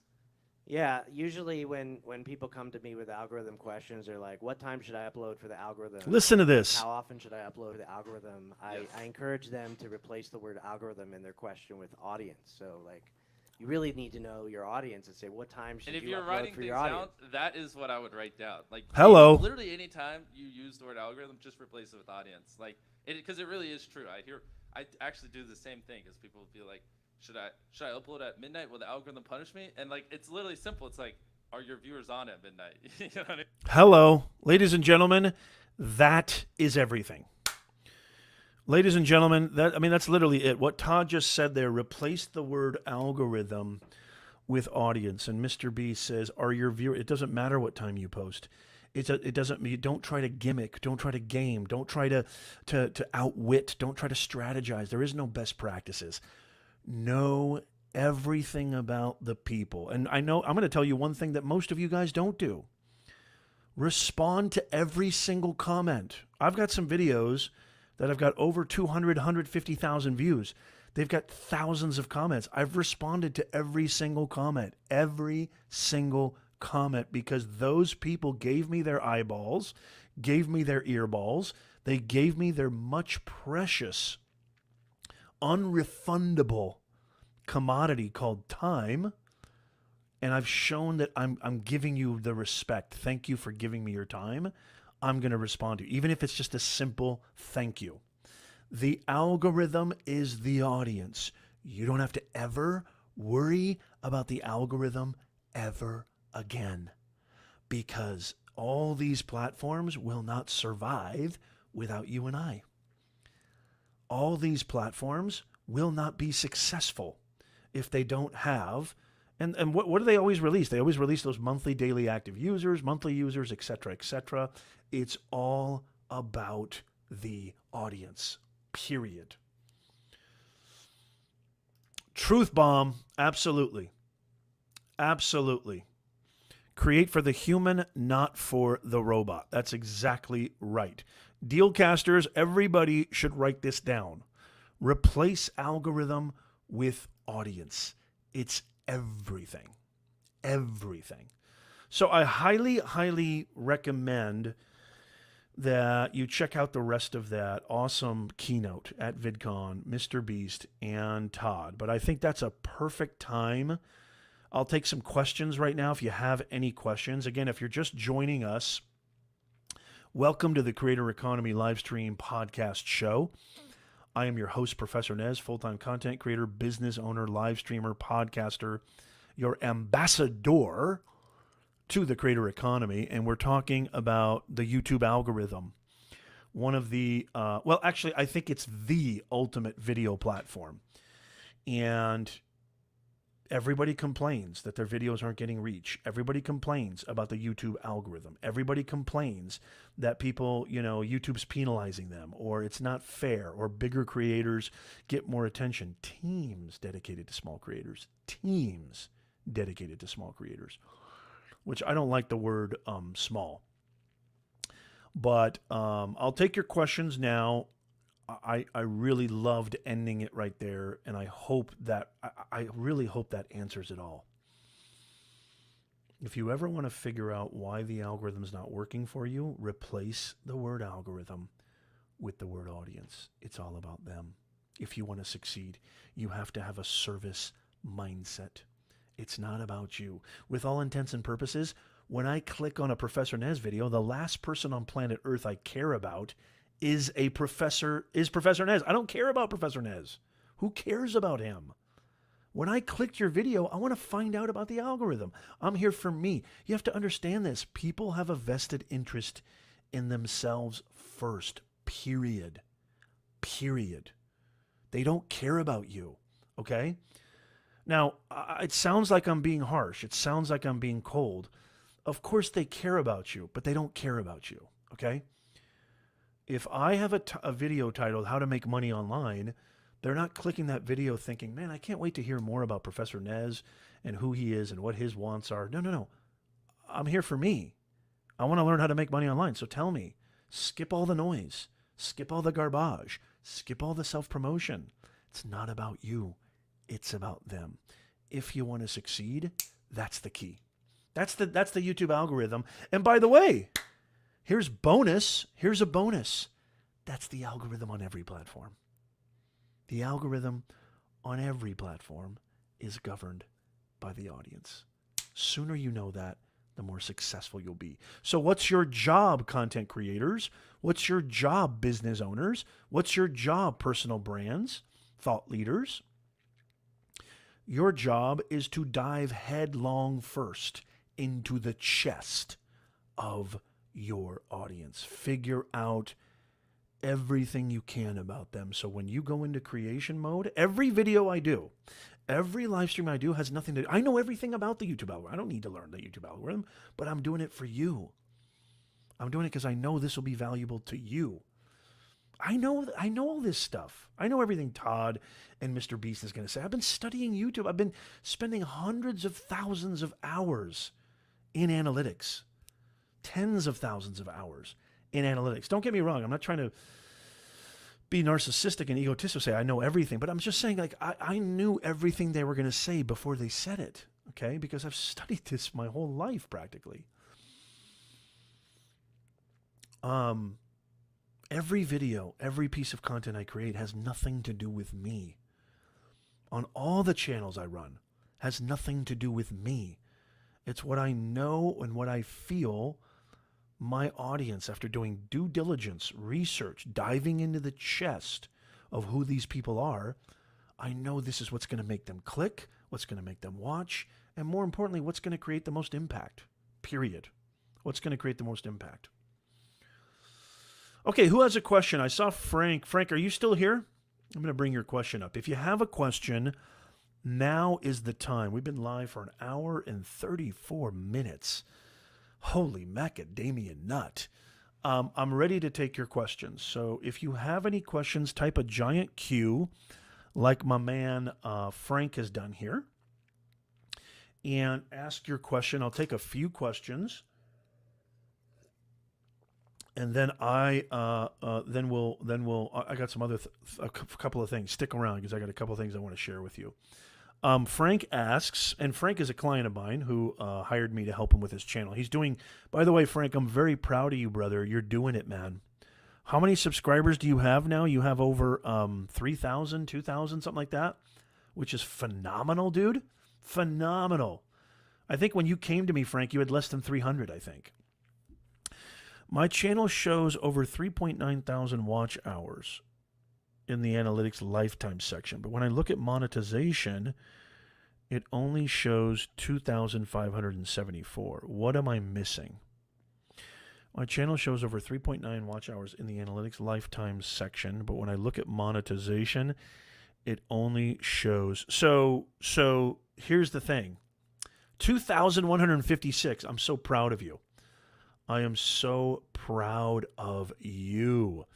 yeah, usually when people come to me with algorithm questions, they're like, what time should I upload for the algorithm? Listen to this. How often should I upload for the algorithm? Yes. I encourage them to replace the word algorithm in their question with audience. So, like, you really need to know your audience and say, what time should And if you you're upload writing for things your down, audience? that is what I would write down. Like, Hello. Literally any time you use the word algorithm, just replace it with audience. Like, because it really is true. I actually do the same thing, because people will be like, should I upload at midnight? Will the algorithm punish me? And, like, it's literally simple. It's like, are your viewers on at midnight? You know what I mean? Hello, ladies and gentlemen, that is everything. Ladies and gentlemen, that's literally it. What Todd just said there, replace the word algorithm with audience. And MrBeast says, are your viewers, it doesn't matter what time you post. It doesn't, you don't try to gimmick, don't try to game, don't try to outwit, don't try to strategize. There is no best practices. Know everything about the people. And I know, I'm going to tell you one thing that most of you guys don't do. Respond to every single comment. I've got some videos that have got over 200, 150,000 views. They've got thousands of comments. I've responded to every single comment, because those people gave me their eyeballs, gave me their earballs. They gave me their much precious, unrefundable commodity called time. And I've shown that I'm giving you the respect. Thank you for giving me your time. I'm going to respond to you, even if it's just a simple thank you. The algorithm is the audience. You don't have to ever worry about the algorithm ever again, because all these platforms will not survive without you and I. All these platforms will not be successful if they don't have, and what do they always release? They always release those monthly, daily active users, monthly users, etc., etc. It's all about the audience, period. Truth bomb, absolutely. Absolutely. Create for the human, not for the robot. That's exactly right. Dealcasters, everybody should write this down. Replace algorithm with audience. It's everything. Everything. So I highly, highly recommend that you check out the rest of that awesome keynote at VidCon, MrBeast and Todd. But I think that's a perfect time. I'll take some questions right now if you have any questions. Again, if you're just joining us, welcome to the Creator Economy Livestream podcast show. I am your host, Professor Nez, full-time content creator, business owner, live streamer, podcaster, your ambassador to the creator economy. And we're talking about the YouTube algorithm. One of the, actually, I think it's the ultimate video platform. And Everybody complains that their videos aren't getting reach. Everybody complains about the YouTube algorithm. Everybody complains that people, YouTube's penalizing them, or it's not fair, or bigger creators get more attention. Teams dedicated to small creators. Teams dedicated to small creators, which I don't like the word small. But I'll take your questions now. I really loved ending it right there, and I really hope that answers it all. If you ever want to figure out why the algorithm's not working for you, replace the word algorithm with the word audience. It's all about them. If you want to succeed, you have to have a service mindset. It's not about you. With all intents and purposes, when I click on a Professor Nez video, the last person on planet Earth I care about is Professor Nez. I don't care about Professor Nez. Who cares about him? When I clicked your video, I want to find out about the algorithm. I'm here for me. You have to understand this. People have a vested interest in themselves first, period. Period. They don't care about you, okay? Now, it sounds like I'm being harsh. It sounds like I'm being cold. Of course they care about you, but they don't care about you, okay? If I have a video titled How to Make Money Online, they're not clicking that video thinking, man, I can't wait to hear more about Professor Nez and who he is and what his wants are. No. I'm here for me. I want to learn how to make money online. So tell me, skip all the noise, skip all the garbage, skip all the self-promotion. It's not about you. It's about them. If you want to succeed, that's the key. That's the YouTube algorithm. And by the way, here's a bonus. That's the algorithm on every platform. The algorithm on every platform is governed by the audience. Sooner you know that, the more successful you'll be. So what's your job, content creators? What's your job, business owners? What's your job, personal brands, thought leaders? Your job is to dive headlong first into the chest of your audience. Figure out everything you can about them. So when you go into creation mode, every video I do, every live stream I do has nothing to do. I know everything about the YouTube algorithm. I don't need to learn the YouTube algorithm, but I'm doing it for you. I'm doing it because I know this will be valuable to you. I know all this stuff. I know everything Todd and MrBeast is going to say. I've been studying YouTube. I've been spending hundreds of thousands of hours in analytics. Tens of thousands of hours in analytics. Don't get me wrong. I'm not trying to be narcissistic and egotistic, say I know everything, but I'm just saying, like, I knew everything they were going to say before they said it, okay? Because I've studied this my whole life practically. Every video, every piece of content I create has nothing to do with me. On all the channels I run, has nothing to do with me. It's what I know and what I feel my audience, after doing due diligence, research, diving into the chest of who these people are, I know this is what's going to make them click, what's going to make them watch, and more importantly, what's going to create the most impact, period. What's going to create the most impact. Okay, who has a question? I saw Frank. Frank, are you still here? I'm going to bring your question up. If you have a question, now is the time. We've been live for an hour and 34 minutes. Holy macadamia nut. I'm ready to take your questions. So if you have any questions, type a giant Q like my man Frank has done here. And ask your question. I'll take a few questions. And then I got some other a couple of things. Stick around because I got a couple of things I want to share with you. Frank asks, and Frank is a client of mine who hired me to help him with his channel. He's doing, by the way, Frank, I'm very proud of you, brother. You're doing it, man. How many subscribers do you have now? You have over 3,000, 2,000, something like that, which is phenomenal, dude. Phenomenal. I think when you came to me, Frank, you had less than 300, I think. My channel shows over 3.9 thousand watch hours in the analytics lifetime section. But when I look at monetization, it only shows 2,574. What am I missing? My channel shows over 3.9 watch hours in the analytics lifetime section. But when I look at monetization, It only shows. So here's the thing. 2,156. I'm so proud of you. I am so proud of you.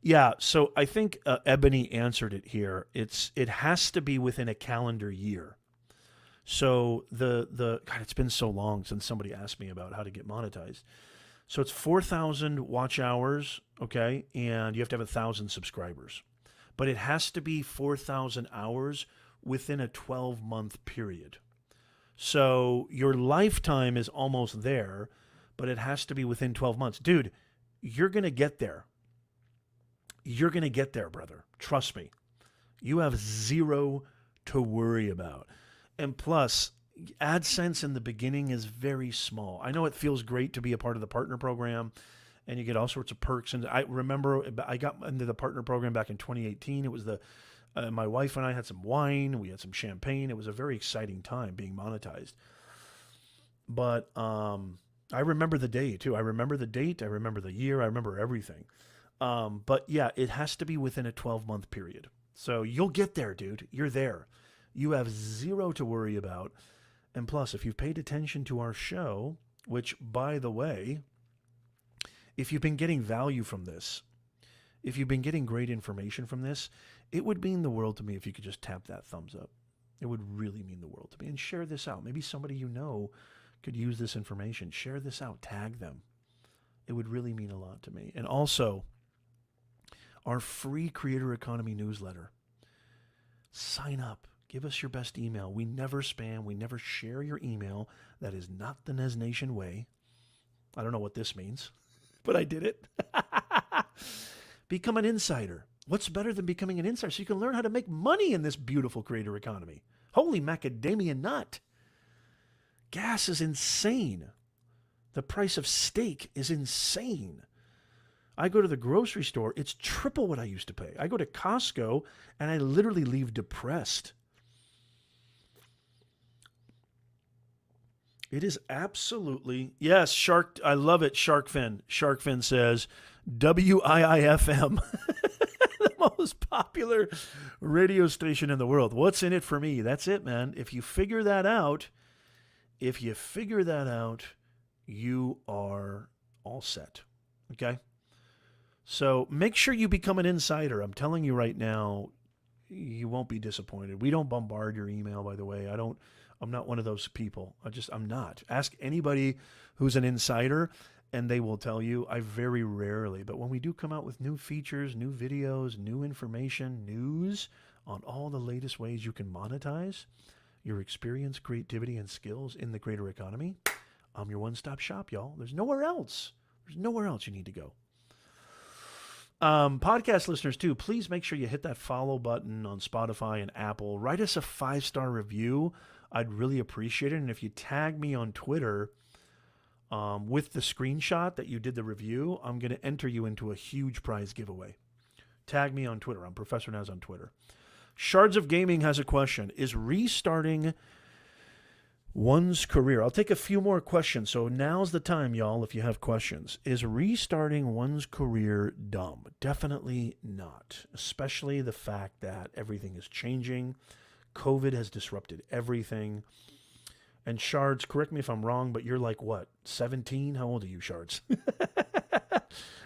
Yeah, so I think Ebony answered it here. It has to be within a calendar year. So God, it's been so long since somebody asked me about how to get monetized. So it's 4,000 watch hours, okay, and you have to have 1,000 subscribers. But it has to be 4,000 hours within a 12-month period. So your lifetime is almost there, but it has to be within 12 months. Dude, you're going to get there. You're going to get there, brother. Trust me. You have zero to worry about. And plus, AdSense in the beginning is very small. I know it feels great to be a part of the partner program, and you get all sorts of perks. And I remember I got into the partner program back in 2018. It was my wife and I had some wine. We had some champagne. It was a very exciting time being monetized. But I remember the day, too. I remember the date. I remember the year. I remember everything. But, yeah, it has to be within a 12-month period. So you'll get there, dude. You're there. You have zero to worry about. And plus, if you've paid attention to our show, which, by the way, if you've been getting value from this, if you've been getting great information from this, it would mean the world to me if you could just tap that thumbs up. It would really mean the world to me. And share this out. Maybe somebody you know could use this information. Share this out. Tag them. It would really mean a lot to me. And also, our free Creator Economy newsletter. Sign up. Give us your best email. We never spam. We never share your email. That is not the Nez Nation way. I don't know what this means, but I did it. Become an insider. What's better than becoming an insider? So you can learn how to make money in this beautiful creator economy. Holy macadamia nut. Gas is insane. The price of steak is insane. I go to the grocery store, it's triple what I used to pay. I go to Costco, and I literally leave depressed. It is absolutely, yes, Shark, I love it, Sharkfin. Sharkfin says, WIIFM, the most popular radio station in the world. What's in it for me? That's it, man. If you figure that out, you are all set, okay? So make sure you become an insider. I'm telling you right now, you won't be disappointed. We don't bombard your email, by the way. I'm not one of those people. I'm not. Ask anybody who's an insider, and they will tell you. I very rarely, but when we do come out with new features, new videos, new information, news on all the latest ways you can monetize your experience, creativity, and skills in the creator economy, I'm your one-stop shop, y'all. There's nowhere else. There's nowhere else you need to go. Podcast listeners, too, please make sure you hit that follow button on Spotify and Apple. Write us a 5-star review. I'd really appreciate it. And if you tag me on Twitter with the screenshot that you did the review, I'm going to enter you into a huge prize giveaway. Tag me on Twitter. I'm Professor Naz on Twitter. Shards of Gaming has a question. Is restarting one's career? I'll take a few more questions. So now's the time, y'all, if you have questions. Is restarting one's career dumb? Definitely not. Especially the fact that everything is changing. COVID has disrupted everything. And Shards, correct me if I'm wrong, but you're like, what, 17? How old are you, Shards?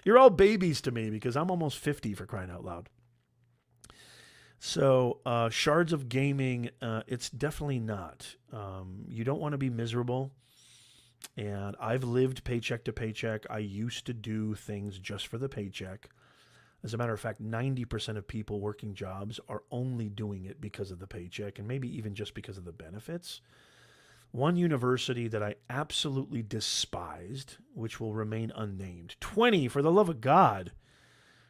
You're all babies to me because I'm almost 50, for crying out loud. So Shards of Gaming, it's definitely not. You don't want to be miserable. And I've lived paycheck to paycheck. I used to do things just for the paycheck. As a matter of fact, 90% of people working jobs are only doing it because of the paycheck and maybe even just because of the benefits. One university that I absolutely despised, which will remain unnamed. 20, for the love of God.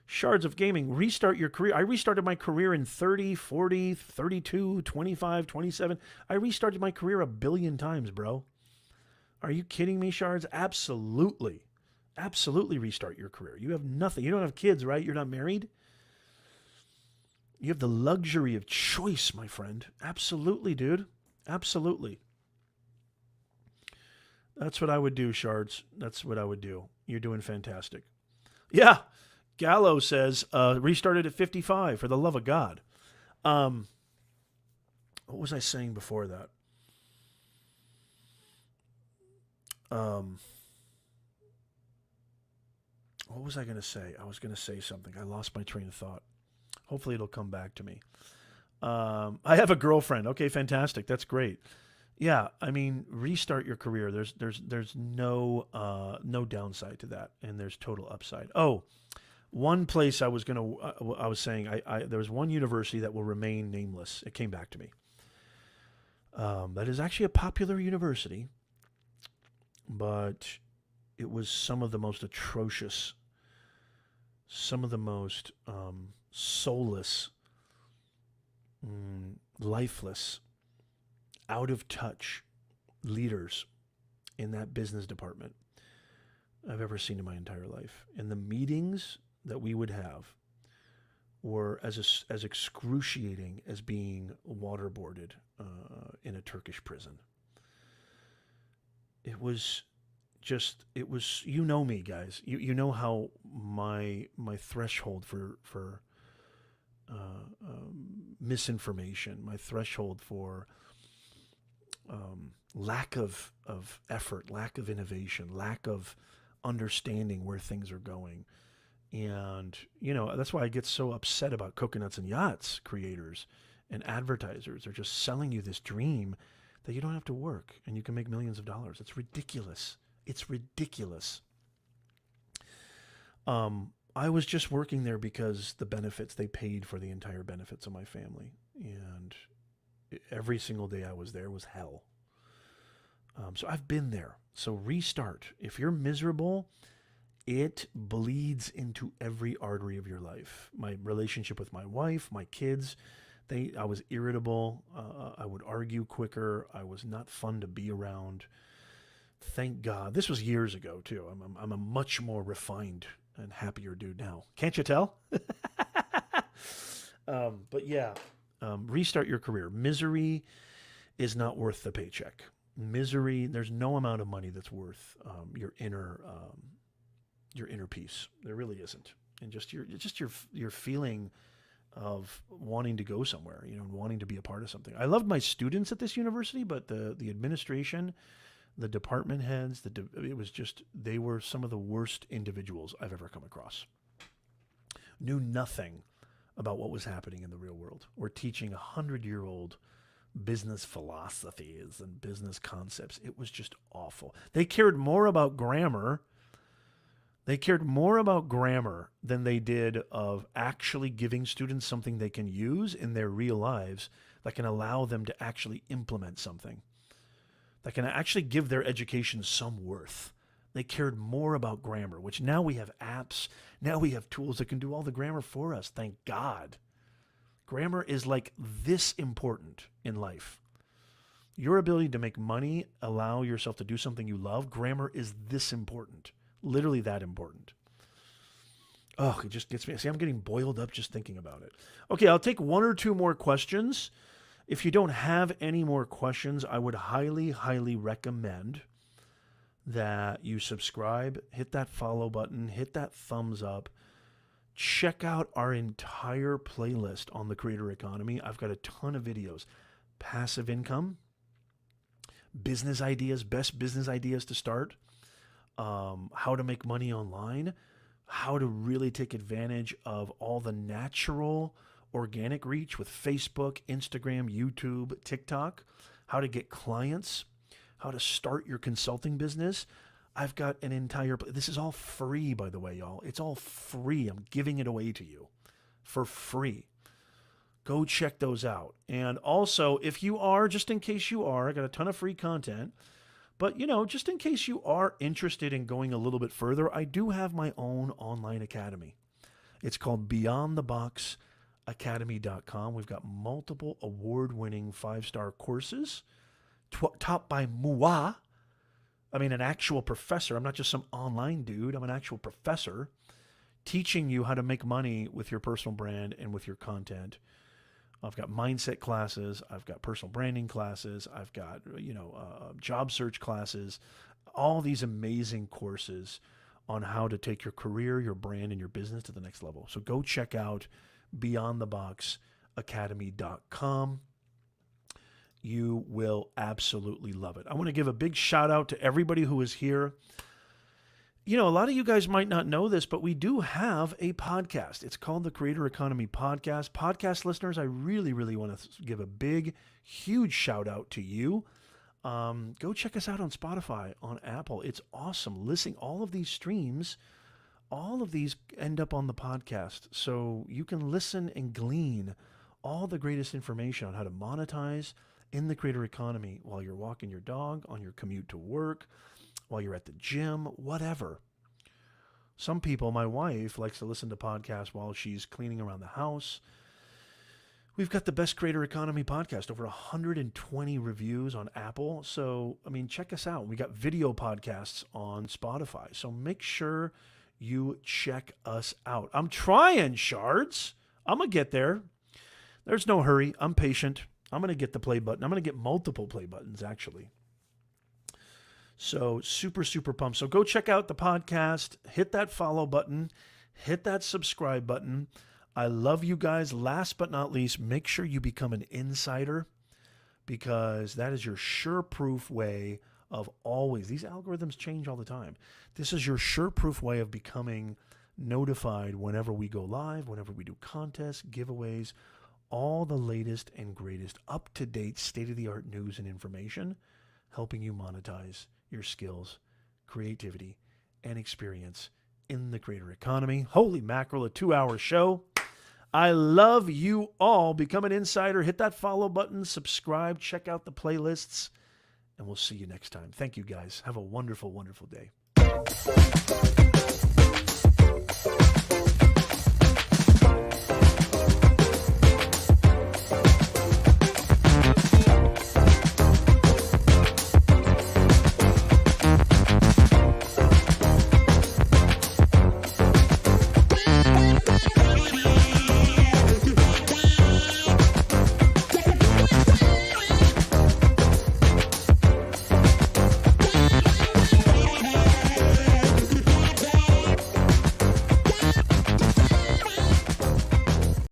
Shards of Gaming, restart your career. I restarted my career in 30, 40, 32, 25, 27. I restarted my career 1 billion times, bro. Are you kidding me, Shards? Absolutely. Absolutely restart your career. You have nothing. You don't have kids, right? You're not married. You have the luxury of choice, my friend. Absolutely, dude. Absolutely. That's what I would do, Shards. That's what I would do. You're doing fantastic. Yeah. Gallo says, restarted at 55, for the love of God. What was I saying before that? What was I going to say? I was going to say something. I lost my train of thought. Hopefully it'll come back to me. I have a girlfriend. Okay, fantastic. That's great. Yeah, I mean, restart your career. There's no downside to that, and there's total upside. Oh, one place I was saying there was one university that will remain nameless. It came back to me. That is actually a popular university, but it was some of the most atrocious, some of the most soulless, lifeless, out of touch leaders in that business department I've ever seen in my entire life. And the meetings that we would have were as excruciating as being waterboarded in a Turkish prison. It was, you know me, guys. You know how my threshold for misinformation, my threshold for lack of effort, lack of innovation, lack of understanding where things are going. And, that's why I get so upset about Coconuts and Yachts creators and advertisers. They're just selling you this dream that you don't have to work and you can make millions of dollars. It's ridiculous. It's ridiculous. I was just working there because the benefits, they paid for the entire benefits of my family. And every single day I was there was hell. So I've been there. So restart. If you're miserable, it bleeds into every artery of your life. My relationship with my wife, my kids, I was irritable. I would argue quicker. I was not fun to be around. Thank God. This was years ago, too. I'm a much more refined and happier dude now. Can't you tell? But yeah, restart your career. Misery is not worth the paycheck. Misery, there's no amount of money that's worth your inner peace. There really isn't. And just your feeling of wanting to go somewhere, and wanting to be a part of something. I loved my students at this university, but the administration, the department heads, they were some of the worst individuals I've ever come across. Knew nothing about what was happening in the real world. We're teaching 100-year-old business philosophies and business concepts. It was just awful. They cared more about grammar. They cared more about grammar than they did of actually giving students something they can use in their real lives that can allow them to actually implement something, that can actually give their education some worth. They cared more about grammar, which now we have apps. Now we have tools that can do all the grammar for us. Thank God. Grammar is like this important in life. Your ability to make money, allow yourself to do something you love, grammar is this important. Literally that important. Oh, it just gets me. See, I'm getting boiled up just thinking about it. Okay, I'll take one or two more questions. If you don't have any more questions, I would highly, highly recommend that you subscribe, hit that follow button, hit that thumbs up. Check out our entire playlist on the creator economy. I've got a ton of videos. Passive income, business ideas, best business ideas to start, how to make money online, how to really take advantage of all the natural organic reach with Facebook, Instagram, YouTube, TikTok, how to get clients, how to start your consulting business. I've got an entire, this is all free, by the way, y'all. It's all free. I'm giving it away to you for free. Go check those out. And also, if you are, just in case you are, I got a ton of free content, but just in case you are interested in going a little bit further, I do have my own online academy. It's called BeyondTheBoxAcademy.com. We've got multiple award-winning 5-star courses taught by moi. I mean, an actual professor. I'm not just some online dude. I'm an actual professor teaching you how to make money with your personal brand and with your content. I've got mindset classes. I've got personal branding classes. I've got, job search classes, all these amazing courses on how to take your career, your brand, and your business to the next level. So go check out creatoracademy.com. You will absolutely love it. I want to give a big shout out to everybody who is here. You know, a lot of you guys might not know this, but we do have a podcast. It's called the Creator Economy Podcast. Podcast listeners, I really, really want to give a big, huge shout out to you. Go check us out on Spotify, on Apple. It's awesome. Listening, all of these streams, all of these end up on the podcast. So you can listen and glean all the greatest information on how to monetize in the creator economy while you're walking your dog, on your commute to work, while you're at the gym, whatever. Some people, my wife, likes to listen to podcasts while she's cleaning around the house. We've got the best creator economy podcast, over 120 reviews on Apple. So, I mean, check us out. We got video podcasts on Spotify. So make sure you check us out. I'm trying, Shards. I'm going to get there. There's no hurry. I'm patient. I'm going to get the play button. I'm going to get multiple play buttons, actually. So super, super pumped. So go check out the podcast. Hit that follow button. Hit that subscribe button. I love you guys. Last but not least, make sure you become an insider, because that is your sure-proof way of always. These algorithms change all the time. This is your sure-proof way of becoming notified whenever we go live, whenever we do contests, giveaways, all the latest and greatest up-to-date state-of-the-art news and information, helping you monetize your skills, creativity, and experience in the creator economy. Holy mackerel, a 2-hour show. I love you all. Become an insider. Hit that follow button, subscribe, check out the playlists, and we'll see you next time. Thank you, guys. Have a wonderful, wonderful day.